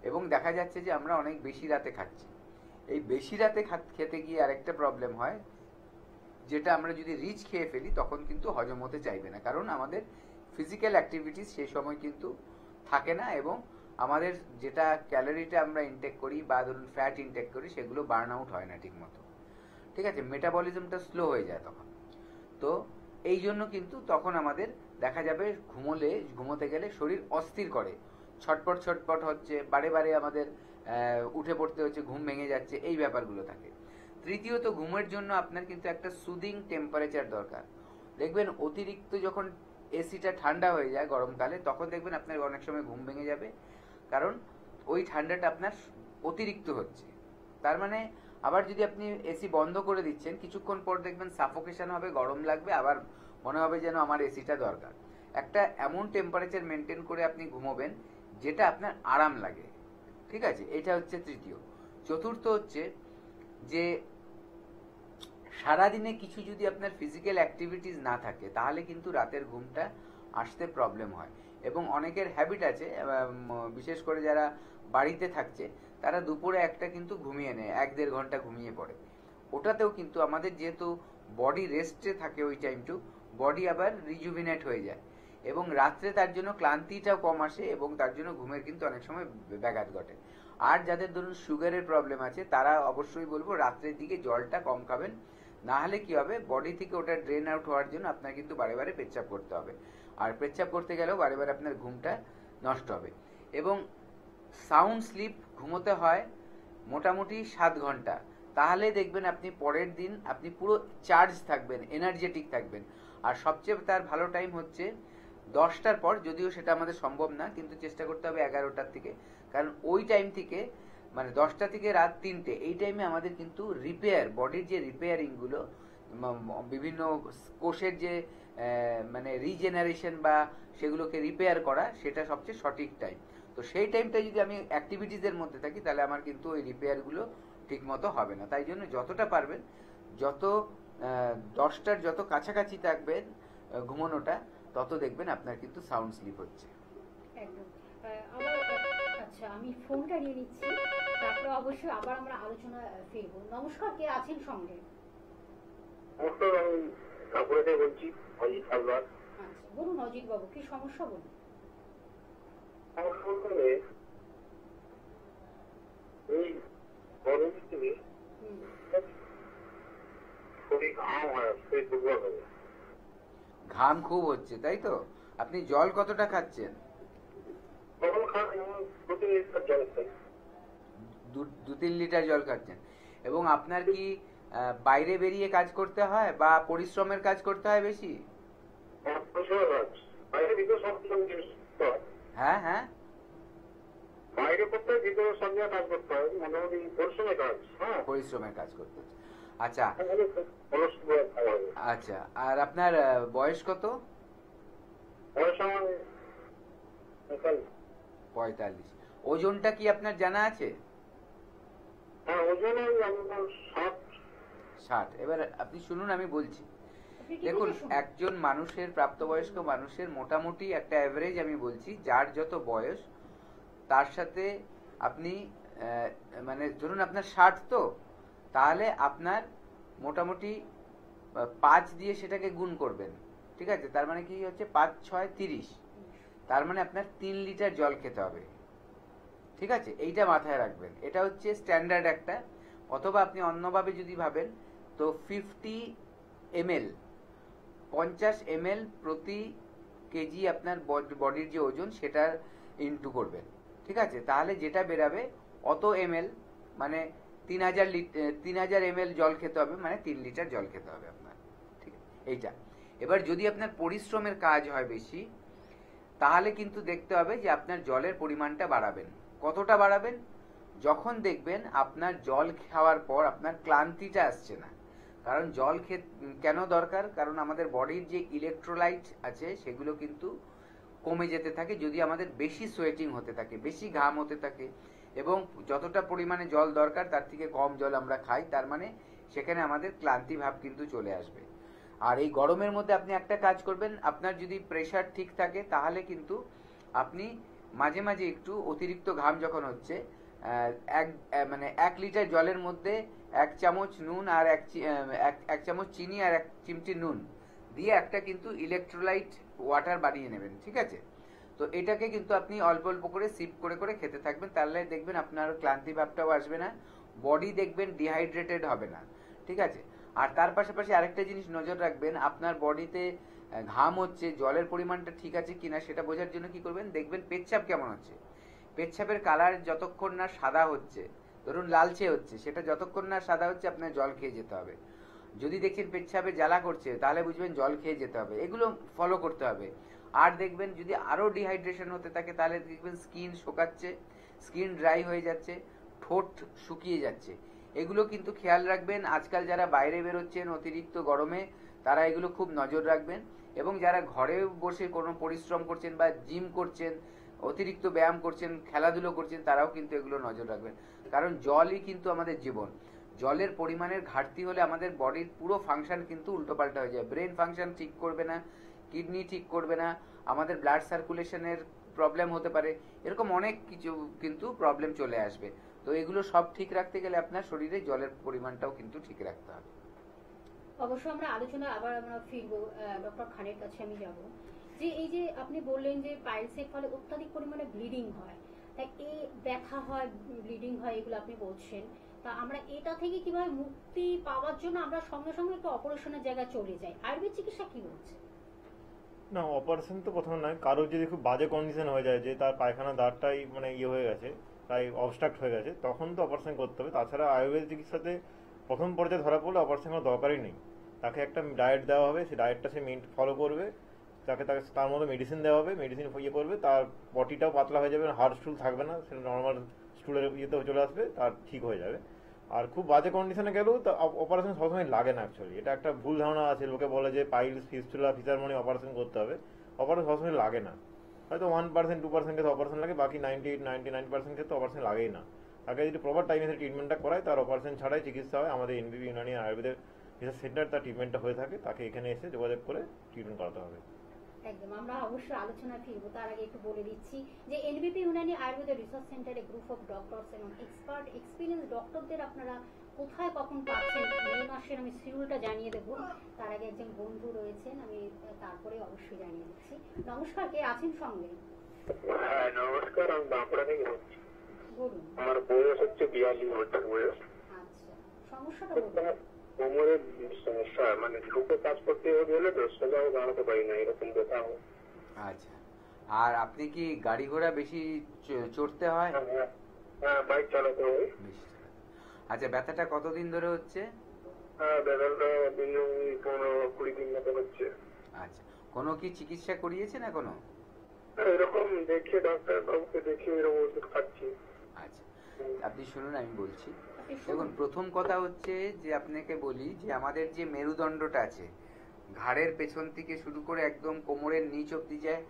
এবং দেখা যাচ্ছে যে আমরা অনেক বেশি রাতে খাচ্ছি। এই বেশি রাতে খেতে গিয়ে আরেকটা প্রবলেম হয়, যেটা আমরা যদি রিচ খেয়ে ফেলি তখন কিন্তু হজম হতে চাইবে না, কারণ আমাদের ফিজিক্যাল অ্যাক্টিভিটিস সেই সময় কিন্তু থাকে না, এবং আমাদের যেটা ক্যালোরিটা আমরা ইনটেক করি বা ধরুন ফ্যাট ইনটেক করি সেগুলো বার্ন আউট হয় না ঠিক মতো, ঠিক আছে। মেটাবলিজমটা স্লো হয়ে যায় তখন। তো এই জন্য কিন্তু তখন আমাদের দেখা যাবে ঘুমোতে গেলে শরীর অস্থির করে, ছটপট ছটপট হচ্ছে, বারে বারে আমাদের উঠে পড়তে হচ্ছে, ঘুম ভেঙে যাচ্ছে, এই ব্যাপারগুলো থাকে। তৃতীয়ত, ঘুমের জন্য আপনার কিন্তু একটা সুদিং টেম্পারেচার দরকার। দেখবেন অতিরিক্ত যখন এসিটা ঠান্ডা হয়ে যায় গরমকালে, তখন দেখবেন আপনার অনেক সময় ঘুম ভেঙে যাবে, কারণ ওই ঠান্ডাটা আপনার অতিরিক্ত হচ্ছে। তার মানে আবার যদি আপনি এসি বন্ধ করে দিচ্ছেন, কিছুক্ষণ পর দেখবেন সাফোকেশন হবে, গরম লাগবে, আবার মনে হবে যেন আমার এসিটা দরকার। একটা এমন টেম্পারেচার মেনটেন করে আপনি ঘুমোবেন যেটা আপনার আরাম লাগে, ঠিক আছে। এটা হচ্ছে তৃতীয়। চতুর্থ হচ্ছে যে সারাদিনে কিছু যদি আপনার ফিজিক্যাল অ্যাক্টিভিটিস না থাকে তাহলে কিন্তু রাতের ঘুমটা আসতে প্রবলেম হয়। এবং অনেকের হ্যাবিট আছে, বিশেষ করে যারা বাড়িতে থাকছে তারা দুপুরে একটা কিন্তু ঘুমিয়ে নেয়, 1-1.5 ঘন্টা ঘুমিয়ে পড়ে। ওটাতেও কিন্তু আমাদের যেহেতু বডি রেস্টে থাকে ওই টাইমটু, বডি আবার রিজুভিনেট হয়ে যায় এবং রাত্রে তার জন্য ক্লান্তিটাও কম আসে এবং তার জন্য ঘুমের কিন্তু অনেক সময় ব্যাঘাত ঘটে। আর যাদের ধরুন সুগারের প্রবলেম আছে তারা অবশ্যই বলবো রাত্রের দিকে জলটা কম খাবেন, না হলে কি হবে, বডি থেকে ওটা ড্রেন আউট হওয়ার জন্য আপনার কিন্তু বারে বারে পেচ্ছাপ করতে হবে, আর পেচ্ছাপ করতে গেলেও বারে বারে আপনার ঘুমটা নষ্ট হবে। এবং সাউন্ড স্লিপ ঘুমোতে হয় মোটামুটি 7 ঘন্টা, তাহলে দেখবেন আপনি পরের দিন আপনি পুরো চার্জ থাকবেন, এনার্জেটিক থাকবেন। আর সবচেয়ে তার ভালো টাইম হচ্ছে 10টার পর, যদিও সেটা আমাদের সম্ভব না, কিন্তু চেষ্টা করতে হবে 11টার থেকে, কারণ ওই টাইম থেকে মানে 10টা থেকে রাত 3টে, এই টাইমে আমাদের কিন্তু রিপেয়ার, বডির যে রিপেয়ারিংগুলো, বিভিন্ন কোষের যে মানে রিজেনারেশন বা সেগুলোকে রিপেয়ার করা, সেটা সবচেয়ে সঠিক টাইম। তো সেই টাইমটা যদি আমি অ্যাক্টিভিটিসের মধ্যে থাকি তাহলে আমার কিন্তু ওই রিপেয়ারগুলো ঠিক মতো হবে না। তাই জন্য যতটা পারবেন, যত 10টার যত কাছাকাছি থাকবেন ঘুমানোটা, তত দেখবেন আপনার কিন্তু সাউন্ড স্লিপ হচ্ছে।
একদম। আচ্ছা, আমি ফোনটা নিয়ে নিচ্ছি, তারপরে অবশ্যই আবার আমরা আলোচনা ফিরব। নমস্কার, কে আছেন সঙ্গে?
নমস্কার, আমি ঠাকুরা থেকে বলছি, অজিত হালদার।
আচ্ছা, বলুন অজিত বাবু, কি সমস্যা বলুন।
সমস্যা বলতে এই গরমের দিনে শরীর ঘাম হয়ে শরীর দুর্বল হবে।
ঘাম খুব হচ্ছে তাই তো? আপনি জল কতটা খাচ্ছেন?
গরম খাওয়া যেমন 2-3 লিটার জল খাই।
2-3 লিটার জল খাচ্ছেন। এবং আপনার কি বাইরে বেরিয়ে কাজ করতে হয় বা পরিশ্রমের কাজ করতে হয় বেশি?
বাইরে ভিতরে সব জিনিস হয়।
হ্যাঁ হ্যাঁ,
বাইরে করতে হয়, ভিতরে সব জায়গায় কাজ করতে হয়, মোটামুটি পরিশ্রমের কাজ। হ্যাঁ,
পরিশ্রমের কাজ করতে হচ্ছে। আচ্ছা
অলস করে খাওয়া হবে।
আচ্ছা, আর আপনার বয়স কত?
বয়স আমার
45। ওজনটা কি আপনার জানা আছে?
হ্যাঁ, ওজনে আমার
60। এবার আপনি শুনুন, আমি বলছি। দেখুন, একজন মানুষের, প্রাপ্তবয়স্ক মানুষের মোটামুটি একটা অ্যাভারেজ আমি বলছি, যার যত বয়স তার সাথে আপনি মানে ধরুন আপনার 60, তো তাহলে আপনার মোটামুটি 5 দিয়ে সেটাকে গুণ করবেন, ঠিক আছে? তার মানে কি হচ্ছে 5 6 30, তার মানে আপনার 3 লিটার জল খেতে হবে, ঠিক আছে? এইটা মাথায় রাখবেন, এটা হচ্ছে স্ট্যান্ডার্ড একটা। অথবা আপনি অন্যভাবে যদি ভাবেন তো 50 ml 50 ml প্রতি কেজি আপনার বডির যে ওজন সেটার ইনটু করবেন, ঠিক আছে? তাহলে যেটা বেরাবে অত ml মানে 3000 ml জল খেতে হবে, মানে 3 লিটার জল খেতে হবে আপনার, ঠিক আছে? এইটা। এবার যদি আপনার পরিশ্রমের কাজ হয় বেশি, তাহলে কিন্তু দেখতে হবে যে আপনার জলের পরিমাণটা বাড়াবেন। কতটা বাড়াবেন? যখন দেখবেন আপনার জল খাওয়ার পর আপনার ক্লান্তিটা আসছে না। কারণ জল কেন দরকার? কারণ আমাদের বডির যে ইলেকট্রোলাইট আছে সেগুলো কিন্তু কমে যেতে থাকে যদি আমাদের বেশি সোয়েটিং হতে থাকে, বেশি ঘাম হতে থাকে, এবং যতটা পরিমাণে জল দরকার তার থেকে কম জল আমরা খাই, তার মানে সেখানে আমাদের ক্লান্তি ভাব কিন্তু চলে আসবে। আর এই গরমের মধ্যে আপনি একটা কাজ করবেন, আপনার যদি প্রেশার ঠিক থাকে তাহলে কিন্তু আপনি মাঝে মাঝে একটু অতিরিক্ত ঘাম যখন হচ্ছে, 1 লিটার জলের মধ্যে 1 চামচ নুন আর 1 চামচ চিনি আর 1 চিমটি নুন দিয়ে একটা কিন্তু ইলেকট্রোলাইট ওয়াটার বানিয়ে নেবেন, ঠিক আছে? তো এটাকে কিন্তু আপনি অল্প অল্প করে সিপ করে করে খেতে থাকবেন, তাহলে দেখবেন আপনার ক্লান্তি ভাবটাও আসবে না, বডি দেখবেন ডিহাইড্রেটেড হবে না, ঠিক আছে? আর তার পাশাপাশি আরেকটা জিনিস নজর রাখবেন, আপনার বডিতে ঘাম হচ্ছে, জলের পরিমাণটা ঠিক আছে কিনা সেটা বোঝার জন্য কি করবেন, দেখবেন পেচ্ছাপ কেমন হচ্ছে। পেচ্ছাপের কালার যতক্ষণ না সাদা হচ্ছে, ধরুন লালচে হচ্ছে, সেটা যতক্ষণ না সাদা হচ্ছে আপনার জল খেয়ে যেতে হবে। যদি দেখছেন পেচ্ছাপে জ্বালা করছে তাহলে বুঝবেন জল খেয়ে যেতে হবে। এগুলো ফলো করতে হবে। আর দেখবেন যদি আরো ডিহাইড্রেশন হতে থাকে তাহলে দেখবেন স্কিন শুকাচ্ছে, স্কিন ড্রাই হয়ে যাচ্ছে, ঠোঁট শুকিয়ে যাচ্ছে। এগুলো কিন্তু খেয়াল রাখবেন। আজকাল যারা বাইরে বেরোচ্ছেন অতিরিক্ত গরমে তারা এগুলো খুব নজর রাখবেন, এবং যারা ঘরে বসে কোনো পরিশ্রম করছেন বা জিম করছেন, অতিরিক্ত ব্যায়াম করছেন, খেলাধুলো করছেন, তারাও কিন্তু এগুলো নজর রাখবেন। কারণ জলই কিন্তু আমাদের জীবন। জলের পরিমাণের ঘাটতি হলে আমাদের বডির পুরো ফাংশন কিন্তু উল্টোপাল্টা হয়ে যায়। ব্রেন ফাংশন ঠিক করবে না, কিডনি ঠিক করবে না, আমাদের ব্লাড সার্কুলেশনের প্রবলেম হতে পারে, এরকম অনেক কিছু কিন্তু প্রবলেম চলে আসবে। তো এগুলো সব ঠিক রাখতে গেলে আপনার শরীরে জলের পরিমাণটাও কিন্তু ঠিক রাখতে হবে।
অবশ্যই আমরা আলোচনা আবার আমরা ফিরবো, ডক্টর খানের কাছে আমি যাব। যে এই যে আপনি বললেন যে পাইলসের ফলে অত্যাধিক পরিমাণে ব্লিডিং হয়, তাই এই ব্যথা হয়, ব্লিডিং হয়, এগুলো আপনি বলছেন, তা আমরা এটা থেকে কিভাবে মুক্তি পাওয়ার জন্য আমরা সঙ্গে সঙ্গে একটু অপারেশনের জায়গায় চলে যাই, আয়ুর্বেদ চিকিৎসা কি বলছে?
না, অপারেশন তো প্রথমে নয়। কারোর যদি খুব বাজে কন্ডিশন হয়ে যায় যে তার পায়খানা দ্বারটাই মানে হয়ে গেছে, তাই অবস্ট্রাক্ট হয়ে গেছে, তখন তো অপারেশন করতে হবে। তাছাড়া আয়ুর্বেদ চিকিৎসাতে প্রথম পর্যায়ে ধরা পড়লে অপারেশন করার দরকারই নেই। তাকে একটা ডায়েট দেওয়া হবে, সেই ডায়েটটা সে ফলো করবে, তাকে তার মতো মেডিসিন দেওয়া হবে, মেডিসিন করবে, তার বডিটাও পাতলা হয়ে যাবে, হার্ড স্টুল থাকবে না, সেটা নর্মাল স্টুলের ইয়েতেও চলে আসবে, তার ঠিক হয়ে যাবে। আর খুব বাজে কন্ডিশনে গেলেও অপারেশন সবসময় লাগে না। অ্যাকচুয়ালি এটা একটা ভুল ধারণা আছে, লোকে বলে যে পাইলস, ফিস্টুলা, ফিসারমনি অপারেশন করতে হবে। অপারেশন সবসময় লাগে না, হয়তো 1% 2% ক্ষেত্রে অপারেশন লাগে, বাকি 98-99% ক্ষেত্রে অপারেশন লাগেই না। তাকে যদি প্রপার টাইমে ট্রিটমেন্টটা করায়, তার অপারেশন ছাড়াই চিকিৎসা হয়। আমাদের এনবিপি ইউনানি আয়ুর্বেদের রিসার্চ সেন্টার তার ট্রিটমেন্টটা হয়ে থাকে, তাকে এখানে এসে যোগাযোগ করে ট্রিটমেন্ট করাতে হবে।
একদম, আমরা অবশ্যই আলোচনা ফিরবো। তার আগে একটু বলে দিচ্ছি যে এনবিপি ইউনানি আয়ুর্বেদ রিসার্চ সেন্টারে গ্রুপ অফ ডক্টরস এবং এক্সপার্ট এক্সপিরিয়েন্স ডক্টরদের আপনারা কোথায় কখন পাচ্ছেন, মে মাসের আমি শিডিউলটা জানিয়ে দেবো। তার আগে একজন বন্ধু রয়েছেন, আমি তারপরে অবশ্যই জানিয়ে দিচ্ছি। নমস্কার, কে আছেন সঙ্গে?
হ্যাঁ নমস্কার, আমি বাঁকুড়া থেকে বলছি।
বলুন।
আমার বয়স হচ্ছে 42 বছর বয়স।
আচ্ছা, সমস্যাটা বলুন।
কোমরে সমস্যা, মানে ঝুঁকে কাজ করতে গেলে তো সোজাও দাঁড়াতে পারি না, এরকম ব্যথা হয়।
আচ্ছা, আর আপনি কি গাড়ি ঘোড়া বেশি চড়তে হয়?
হ্যাঁ, বাইক চালাতে হয়।
বেশি চালাতে। আচ্ছা, ব্যথাটা কতদিন ধরে হচ্ছে?
হ্যাঁ, ব্যথাটা 15-20 দিন মতো হচ্ছে।
আচ্ছা, কোনো কি চিকিৎসা করিয়েছেন এখনো?
এরকম দেখে ডাক্তার বাবুকে দেখে এরকম ওষুধ খাচ্ছি।
আচ্ছা, আপনি শুনুন, আমি বলছি। দেখুন, প্রথম কথা হচ্ছে যে আপনাকে বলি যে আমাদের যে মেরুদণ্ডটা আছে, ঘাড়ের পেছন থেকে শুরু করে একদম কোমরের নিচ অব্দি যায়,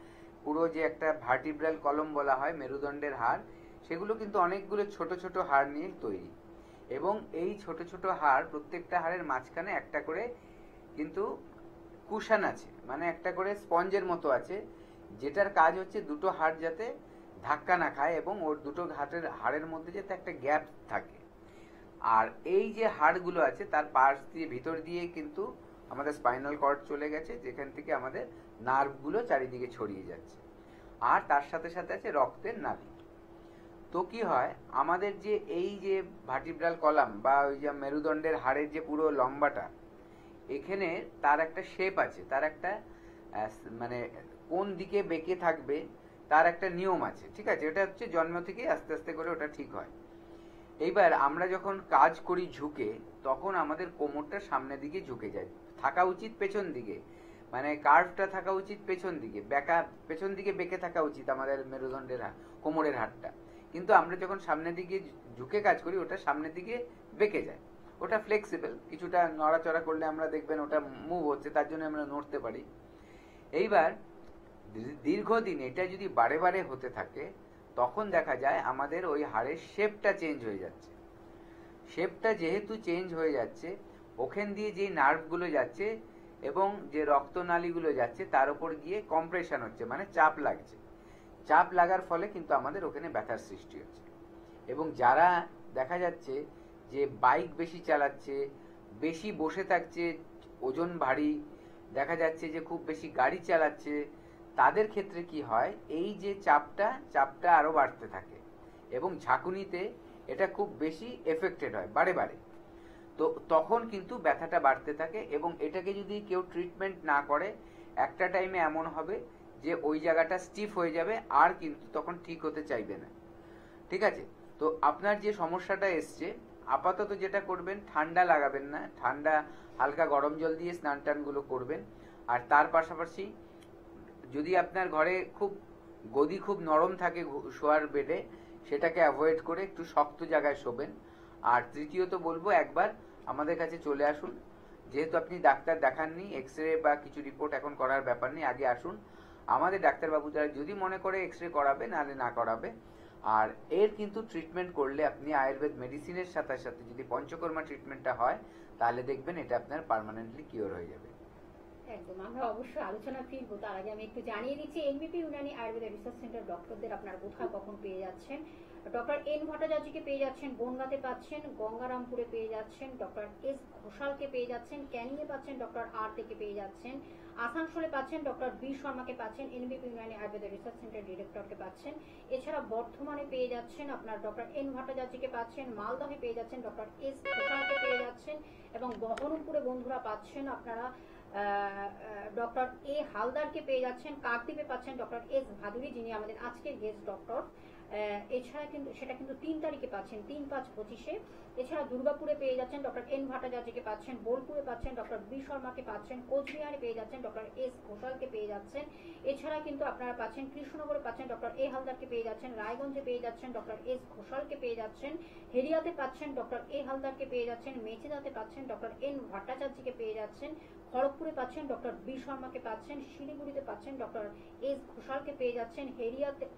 পুরো যে একটা ভার্টিব্রাল কলম বলা হয় মেরুদণ্ডের হাড়, সেগুলো কিন্তু অনেকগুলো ছোট ছোট হাড় নিয়ে তৈরি। এবং এই ছোট ছোট হাড়, প্রত্যেকটা হাড়ের মাঝখানে একটা করে কিন্তু কুশন আছে, মানে একটা করে স্পঞ্জের মতো আছে, যেটার কাজ হচ্ছে দুটো হাড় যাতে ধাক্কা না খায় এবং ওর দুটো হাড়ের মধ্যে যাতে একটা গ্যাপ থাকে। আর এই যে হাড়গুলো আছে তার পাশ দিয়ে ভিতর দিয়ে কিন্তু আমাদের স্পাইনাল কর্ড চলে গেছে, যেখান থেকে আমাদের নার্ভগুলো চারিদিকে ছড়িয়ে যাচ্ছে। আর তার সাথে সাথে আছে রক্তের নালী। তো কি হয়, আমাদের যে এই যে ভার্টিব্রাল কলাম বা ওই যে মেরুদণ্ডের হাড়ের যে পুরো লম্বাটা, এখানে তার একটা শেপ আছে, তার একটা মানে কোন দিকে বেঁকে থাকবে তার একটা নিয়ম আছে, ঠিক আছে? এটা হচ্ছে জন্ম থেকে আস্তে আস্তে করে ওটা ঠিক হয়। এইবার আমরা যখন কাজ করি ঝুঁকে, তখন আমাদের কোমরটা সামনের দিকে ঝুঁকে যায়, থাকা উচিত পেছন দিকে, মানে কার্ভটা থাকা উচিত পেছন দিকে, পেছন দিকে বেঁকে থাকা উচিত আমাদের মেরুদণ্ডের কোমরের হাড়টা। কিন্তু আমরা যখন সামনের দিকে ঝুঁকে কাজ করি, ওটা সামনের দিকে বেঁকে যায়। ওটা ফ্লেক্সিবল, কিছুটা নড়াচড়া করলে আমরা দেখবেন ওটা মুভ হচ্ছে, তার জন্য আমরা নড়তে পারি। এইবার দীর্ঘদিন এটা যদি বারে বারে হতে থাকে, তখন দেখা যায় আমাদের ওই হাড়ের শেপটা চেঞ্জ হয়ে যাচ্ছে। শেপটা যেহেতু চেঞ্জ হয়ে যাচ্ছে, ওখান দিয়ে যে নার্ভগুলো যাচ্ছে এবং যে রক্তনালীগুলো যাচ্ছে তার উপর গিয়ে কম্প্রেশন হচ্ছে, মানে চাপ লাগছে। চাপ লাগার ফলে কিন্তু আমাদের ওখানে ব্যথার সৃষ্টি হচ্ছে। এবং যারা দেখা যাচ্ছে যে বাইক বেশি চালাচ্ছে, বেশি বসে থাকছে, ওজন ভারী, দেখা যাচ্ছে যে খুব বেশি গাড়ি চালাচ্ছে, তাদের ক্ষেত্রে কি হয়, এই যে চাপটা আরো বাড়তে থাকে এবং ঝাঁকুনিতে এটা খুব বেশি এফেক্টেড হয় বারে বারে। তো তখন কিন্তু ব্যথাটা বাড়তে থাকে এবং এটাকে যদি কেউ ট্রিটমেন্ট না করে, একটা টাইমে এমন হবে যে ওই জায়গাটা স্টিফ হয়ে যাবে, আর কিন্তু তখন ঠিক হতে চাইবে না। ঠিক আছে? তো আপনার যে সমস্যাটা এসছে, আপাতত যেটা করবেন, ঠান্ডা লাগাবেন না, ঠান্ডা হালকা গরম জল দিয়ে স্নান টানগুলো করবেন। আর তার পাশাপাশি যদি আপনার ঘরে গদি খুব নরম থাকে শোয়ার বেডে, সেটাকে অ্যাভয়েড করে একটু শক্ত জায়গায় শোবেন। আর তৃতীয়ত বলবো, একবার আমাদের কাছে চলে আসুন। যেহেতু আপনি ডাক্তার দেখাননি, এক্সরে বা কিছু রিপোর্ট এখন করার ব্যাপার নেই, আগে আসুন। আমাদের ডাক্তারবাবু যারা যদি মনে করে এক্সরে করাবে, নাহলে না করাবে। আর এর কিন্তু ট্রিটমেন্ট করলে আপনি আয়ুর্বেদ মেডিসিনের সাথে সাথে যদি পঞ্চকর্মা ট্রিটমেন্টটা হয়, তাহলে দেখবেন এটা আপনার পার্মানেন্টলি কিওর হয়ে যাবে।
একদম, আমরা অবশ্যই আলোচনা ফিরবো। তার আগে আমি একটু জানিয়ে দিচ্ছি, NBP Unani Ayurveda research centre ডক্টরদের আপনারা কোথায় কখন পেয়ে যাচ্ছেন। ডক্টর এন ভট্টাচার্যকে পেয়ে যাচ্ছেন বনগাঁতে, পাচ্ছেন গঙ্গারামপুরে পেয়ে যাচ্ছেন ডক্টর এস ঘোষালকে পেয়ে যাচ্ছেন, ক্যানিংয়ে পাচ্ছেন ডক্টর আর থেকে পেয়ে যাচ্ছেন, আসানসোলে পাচ্ছেন ডক্টর বি শর্মাকে পাচ্ছেন, NBP Unani Ayurveda research centre ডিরেক্টরকে পাচ্ছেন। এছাড়া বর্ধমানে পেয়ে যাচ্ছেন আপনার ডক্টর এন ভট্টাচার্যকে পাচ্ছেন, মালদহে পেয়ে যাচ্ছেন ডক্টর এস ঘোষালকে পেয়ে যাচ্ছেন, এবং বহরমপুরে বন্ধুরা পাচ্ছেন আপনারা ডক্টর এ হালদারকে পেয়ে যাচ্ছেন, কাকদ্বীপে পাচ্ছেন ডক্টর এস ভাদুরী, যিনি আমাদের আজকের গেস্ট ডক্টর। এছাড়া কিন্তু সেটা কিন্তু 3 তারিখে পাচ্ছেন, 3-5-25-এ। এছাড়া দুর্গাপুরে পেয়ে যাচ্ছেন ডক্টর এন ভট্টাচার্যকে পাচ্ছেন, বোলপুরে পাচ্ছেন ডক্টর বি শর্মাকে পাচ্ছেন, কোচবিহারে পেয়ে যাচ্ছেন ডক্টর এস ঘোষালকে পেয়ে যাচ্ছেন। এছাড়া কিন্তু আপনারা পাচ্ছেন কৃষ্ণনগরে পাচ্ছেন ডক্টর এ হালদারকে পেয়ে যাচ্ছেন, রায়গঞ্জে পেয়ে যাচ্ছেন ডক্টর এস ঘোষালকে পেয়ে যাচ্ছেন, হেরিয়াতে পাচ্ছেন ডক্টর এ হালদারকে পেয়ে যাচ্ছেন, মেচেদাতে পাচ্ছেন ডক্টর এন ভট্টাচার্যকে পেয়ে যাচ্ছেন, খড়গপুরে পাচ্ছেন ডক্টর বি শর্মাকে পাচ্ছেন, শিলিগুড়িতে পাচ্ছেন ডক্টর এস ঘোষালকে পেয়ে যাচ্ছেন,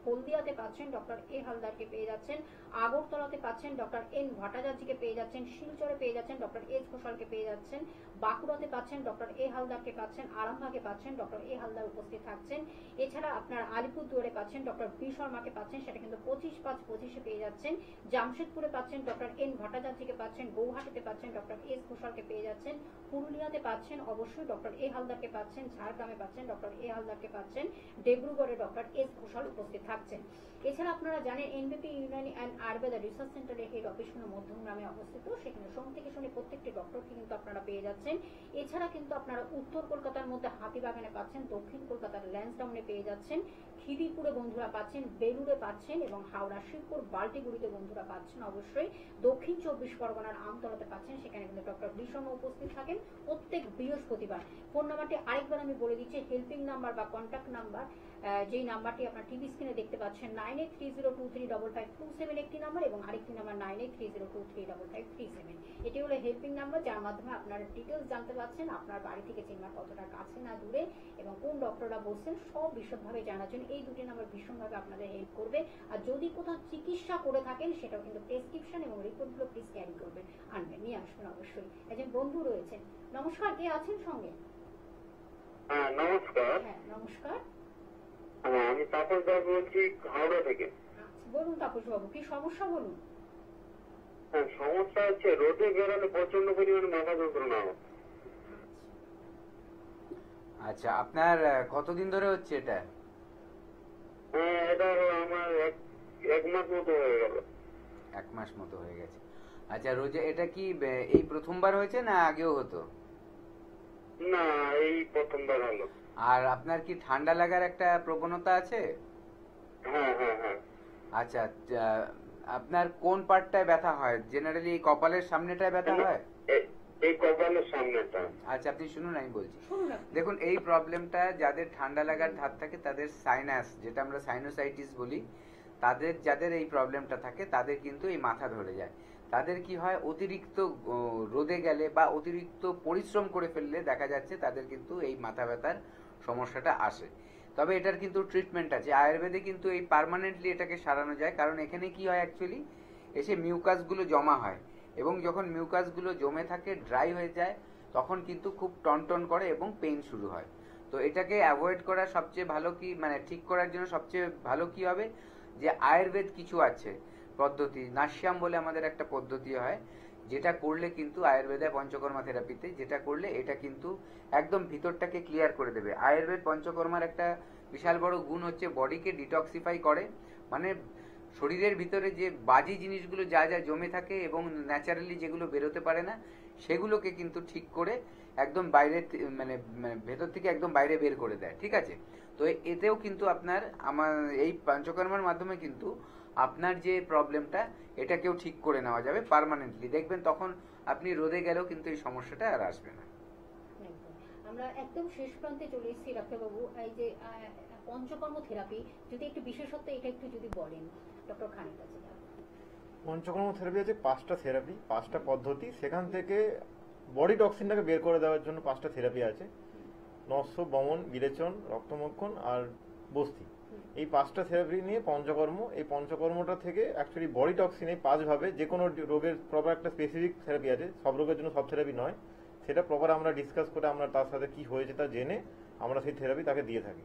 হলদিয়াতে পাচ্ছেন ডক্টর এ হালদারকে পেয়ে যাচ্ছেন, আগরতলাতে পাচ্ছেন ডক্টর এন ভট্টাচার্যকে পেয়ে যাচ্ছেন, শিলচরে পেয়ে যাচ্ছেন ডক্টর এস ঘোষালকে পেয়ে যাচ্ছেন, বাঁকুড়াতে পাচ্ছেন ডক্টর এ হালদারকে পাচ্ছেন, আরামবাগে পাচ্ছেন ডক্টর এ হালদার উপস্থিত থাকছেন। এছাড়া আপনার আলিপুরদুয়ারে পাচ্ছেন ডক্টর বি শর্মাকে পাচ্ছেন, সেটা কিন্তু 25-5-25-এ পেয়ে যাচ্ছেন, জামশেদপুরে পাচ্ছেন ডক্টর এন ভট্টাচার্যকে পাচ্ছেন, গৌহাটিতে পাচ্ছেন ডক্টর এস ঘোষালকে পেয়ে যাচ্ছেন, পুরুলিয়াতে পাচ্ছেন অবশ্যই ডক্টর এ হালদারকে পাচ্ছেন, ঝাড়গ্রামে পাচ্ছেন ডক্টর এ হালদারকে পাচ্ছেন, ডিব্রুগড়ে ডক্টর এস ঘোষাল উপস্থিত থাকছেন। এছাড়া আপনারা আপনারা জানেন এনবিপি ইউনানি অ্যান্ড আয়ুর্বেদা রিসার্চ সেন্টারের হেড অফিস মধ্যমগ্রামে অবস্থিত। সেখানে সোম থেকে শনি প্রত্যেকটি ডক্টরকে কিন্তু আপনারা পেয়ে যাচ্ছেন। এছাড়া কিন্তু আপনারা উত্তর কলকাতার মধ্যে হাতিবাগানে পাচ্ছেন, দক্ষিণ কলকাতার ল্যান্সডাউনে পেয়ে যাচ্ছেন, খিদিরপুরে বন্ধুরা পাচ্ছেন, বেলুড়ে পাচ্ছেন এবং হাওড়া, শিবপুর, বাল্টিগুড়িতে বন্ধুরা পাচ্ছেন। অবশ্যই দক্ষিণ 24 পরগনার আমতলাতে পাচ্ছেন, সেখানে কিন্তু ডক্টর বিষম উপস্থিত থাকেন প্রত্যেক বৃহস্পতিবার। ফোন নাম্বারটি আরেকবার আমি বলে দিচ্ছি, হেল্পিং নাম্বার বা কন্ট্যাক্ট নাম্বার, যেই নাম্বারটি আপনার টিভি স্ক্রিনে দেখতে পাচ্ছেন 9830235527 একটি নাম্বার এবং আরেকটি নাম্বার 9830235537। এটি হলো হেল্পিং নাম্বার, যার মাধ্যমে আপনারা ডিটেলস জানতে পারছেন আপনার বাড়ি থেকে চেম্বার কতটা কাছে না দূরে এবং কোন ডক্টররা বসছেন সব বিশদভাবে জানার জন্য এই দুটি নাম্বার ভীষণভাবে আপনাদের হেল্প করবে। আর যদি কোথাও চিকিৎসা করে থাকেন সেটাও কিন্তু প্রেসক্রিপশন এবং রিপোর্টগুলো প্লিজ ক্যারি করবেন, আনবেন, নিয়ে আসবেন। অবশ্যই একজন বন্ধু রয়েছেন। নমস্কার, কে আছেন সঙ্গে?
নমস্কার।
হ্যাঁ নমস্কার,
আমি তাপস দাস বলছি হাওড়া থেকে।
বলুন তাপস বাবু, কি সমস্যা বলুন।
সমস্যা হচ্ছে রোদে বেরোলে প্রচন্ড পরিমাণে মাথা যন্ত্রণা হয়।
আচ্ছা, আপনার কতদিন ধরে হচ্ছে এটা?
এটা আমার এক মাস মতো হয়ে গেল।
1 মাস মতো হয়ে গেছে। আচ্ছা, রোজে এটা কি এই প্রথমবার হয়েছে না আগেও হতো?
না, এই প্রথমবার হলো।
আর আপনার কি ঠান্ডা লাগার একটা প্রবণতা আছে?
হ্যাঁ হ্যাঁ হ্যাঁ।
আচ্ছা, আপনার কোন পার্টটায় ব্যথা হয়? জেনারেলি এই কপালের সামনেটায় ব্যথা হয়?
এই কপালের সামনেটা।
আচ্ছা, আপনি শুনুন, আমি বলছি। দেখুন, এই প্রবলেমটা যাদের ঠান্ডা লাগার ধাত থাকে তাদের সাইনাস, যেটা আমরা সাইনোসাইটিস বলি, যাদের এই প্রবলেমটা থাকে তাদের কিন্তু এই মাথা ধরে যায়। তাদের কি হয়, অতিরিক্ত রোদে গেলে বা অতিরিক্ত পরিশ্রম করে ফেললে দেখা যাচ্ছে তাদের কিন্তু এই মাথা ব্যথার সমস্যাটা আসে। তবে এটার কিন্তু ট্রিটমেন্ট আছে। আয়ুর্বেদে কিন্তু এই পার্মানেন্টলি এটাকে সারানো যায়। কারণ এখানে কি হয়, অ্যাকচুয়ালি এসে মিউকাসগুলো জমা হয় এবং যখন মিউকাসগুলো জমে থাকে, ড্রাই হয়ে যায়, তখন কিন্তু খুব টনটন করে এবং পেইন শুরু হয়। তো এটাকে অ্যাভয়েড করা সবচেয়ে ভালো কি, মানে ঠিক করার জন্য সবচেয়ে ভালো কি হবে, যে আয়ুর্বেদ কিছু আছে পদ্ধতি, নাস্যাম বলে আমাদের একটা পদ্ধতি হয়, যেটা করলে কিন্তু আয়ুর্বেদে পঞ্চকর্মা থেরাপিতে যেটা করলে এটা কিন্তু একদম ভিতরটাকে ক্লিয়ার করে দেবে। আয়ুর্বেদ পঞ্চকর্মার একটা বিশাল বড় গুণ হচ্ছে বডিকে ডিটক্সিফাই করে, মানে শরীরের ভিতরে যে বাজে জিনিসগুলো যা যা জমে থাকে এবং ন্যাচারালি যেগুলো বেরোতে পারে না, সেগুলোকে কিন্তু ঠিক করে একদম বাইরে, মানে ভেতর থেকে একদম বাইরে বের করে দেয়। ঠিক আছে? তো এতেও কিন্তু আপনার এই পঞ্চকর্মার মাধ্যমে কিন্তু আপনার যে প্রবলেমটা এটাকেও ঠিক করে নেওয়া যাবে পার্মানেন্টলি। দেখবেন তখন আপনি রোদে গেলেও কিন্তু এই সমস্যাটা আর আসবে না।
আমরা একদম শেষ প্রান্তে চলে এসেছি ডাক্তারবাবু। এই যে পঞ্চকর্ম থেরাপি, যদি একটু বিশেষত্ব এটা একটু যদি বলেন ডক্টর খানের কাছে।
পঞ্চকর্ম থেরাপি আছে 5টা থেরাপি, 5টা পদ্ধতি। সেখান থেকে বডি টক্সিনটাকে বের করে দেওয়ার জন্য 5টা থেরাপি আছে। নস্য, বমন, বিরেচন, রক্তমক্ষণ আর বস্তি। এই 5টা থেরাপি নিয়ে পঞ্চকর্ম। এই পঞ্চকর্মটা থেকে অ্যাকচুয়ালি বডি টক্সিন এই 5 ভাবে যে কোনো রোগের প্রপার একটা স্পেসিফিক থেরাপি আছে, সব রোগের জন্য সব থেরাপি নয়, সেটা প্রপার আমরা ডিসকাস করে আমরা তার সাথে কি হয়েছে তা জেনে আমরা সেই থেরাপি তাকে দিয়ে থাকি।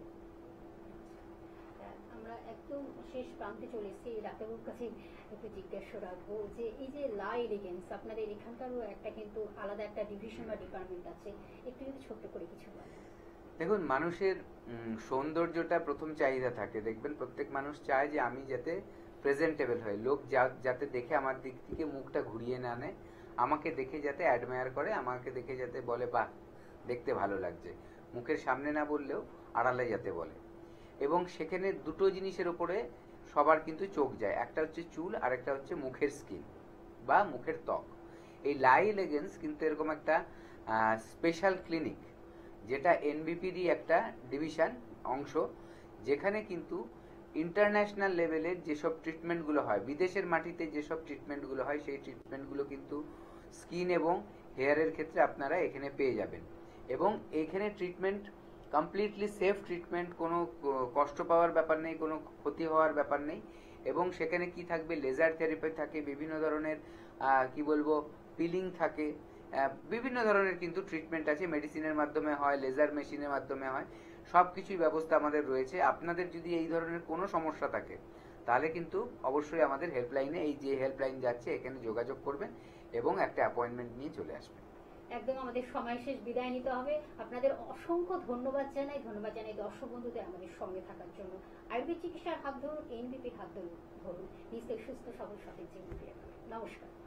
আমরা একদম শেষ প্রান্তে চলে এসেছি। ডাক্তারবাবুর কাছে একটু জিজ্ঞাসা রাখবো যে এই যে লা এলিগেন্স, আপনাদের এখানকারও একটা কিন্তু আলাদা একটা ডিভিশন বা ডিপার্টমেন্ট আছে, একটু যদি ছোট্ট করে কিছু বলেন।
দেখুন, মানুষের সৌন্দর্যটা প্রথম চাহিদা থাকে। দেখবেন প্রত্যেক মানুষ চায় যে আমি যাতে প্রেজেন্টেবল হয়, লোক যাতে দেখে আমার দিক থেকে মুখটা ঘুরিয়ে না নেয়, আমাকে দেখে যাতে অ্যাডমায়ার করে, আমাকে দেখে যাতে বলে বাহ দেখতে ভালো লাগছে, মুখের সামনে না বললেও আড়ালে যাতে বলে। এবং সেখানে দুটো জিনিসের উপরে সবার কিন্তু চোখ যায়, একটা হচ্ছে চুল আর একটা হচ্ছে মুখের স্কিন বা মুখের ত্বক। এই লা এলিগেন্স কিন্তু এরকম একটা স্পেশাল ক্লিনিক, যেটা এনবিপিরই একটা ডিভিশন অংশ, যেখানে কিন্তু ইন্টারন্যাশনাল লেভেলের যেসব ট্রিটমেন্টগুলো হয়, বিদেশের মাটিতে যেসব ট্রিটমেন্টগুলো হয়, সেই ট্রিটমেন্টগুলো কিন্তু স্কিন এবং হেয়ারের ক্ষেত্রে আপনারা এখানে পেয়ে যাবেন। এবং এখানে ট্রিটমেন্ট কমপ্লিটলি সেফ ট্রিটমেন্ট, কোনো কষ্ট পাওয়ার ব্যাপার নেই, কোনো ক্ষতি হওয়ার ব্যাপার নেই। এবং সেখানে কি থাকবে, লেজার থেরাপি থাকে, বিভিন্ন ধরনের কি বলবো পিলিং থাকে, বিভিন্ন ধরনের কিন্তু ট্রিটমেন্ট আছে, মেডিসিনের মাধ্যমে হয়, লেজার মেশিনের মাধ্যমে হয়, সব কিছুই ব্যবস্থা আমাদের রয়েছে। আপনাদের যদি এই ধরনের কোনো সমস্যা থাকে তাহলে কিন্তু অবশ্যই আমাদের হেল্পলাইনে, এই যে হেল্পলাইন যাচ্ছে এখানে যোগাযোগ করবেন এবং একটা অ্যাপয়েন্টমেন্ট নিয়ে চলে আসবেন।
একদম আমাদের সময় শেষ, বিদায় নিতে হবে। আপনাদের অসংখ্য ধন্যবাদ জানাই দর্শক বন্ধুদের আমাদের সঙ্গে থাকার জন্য। আয়ুর্বেদ চিকিৎসার হাত ধরুন, এনবিপির হাত ধরুন, নিশ্চয়ই সুস্থ সবল সঠিক জীবন ফিরে পাবেন। নমস্কার।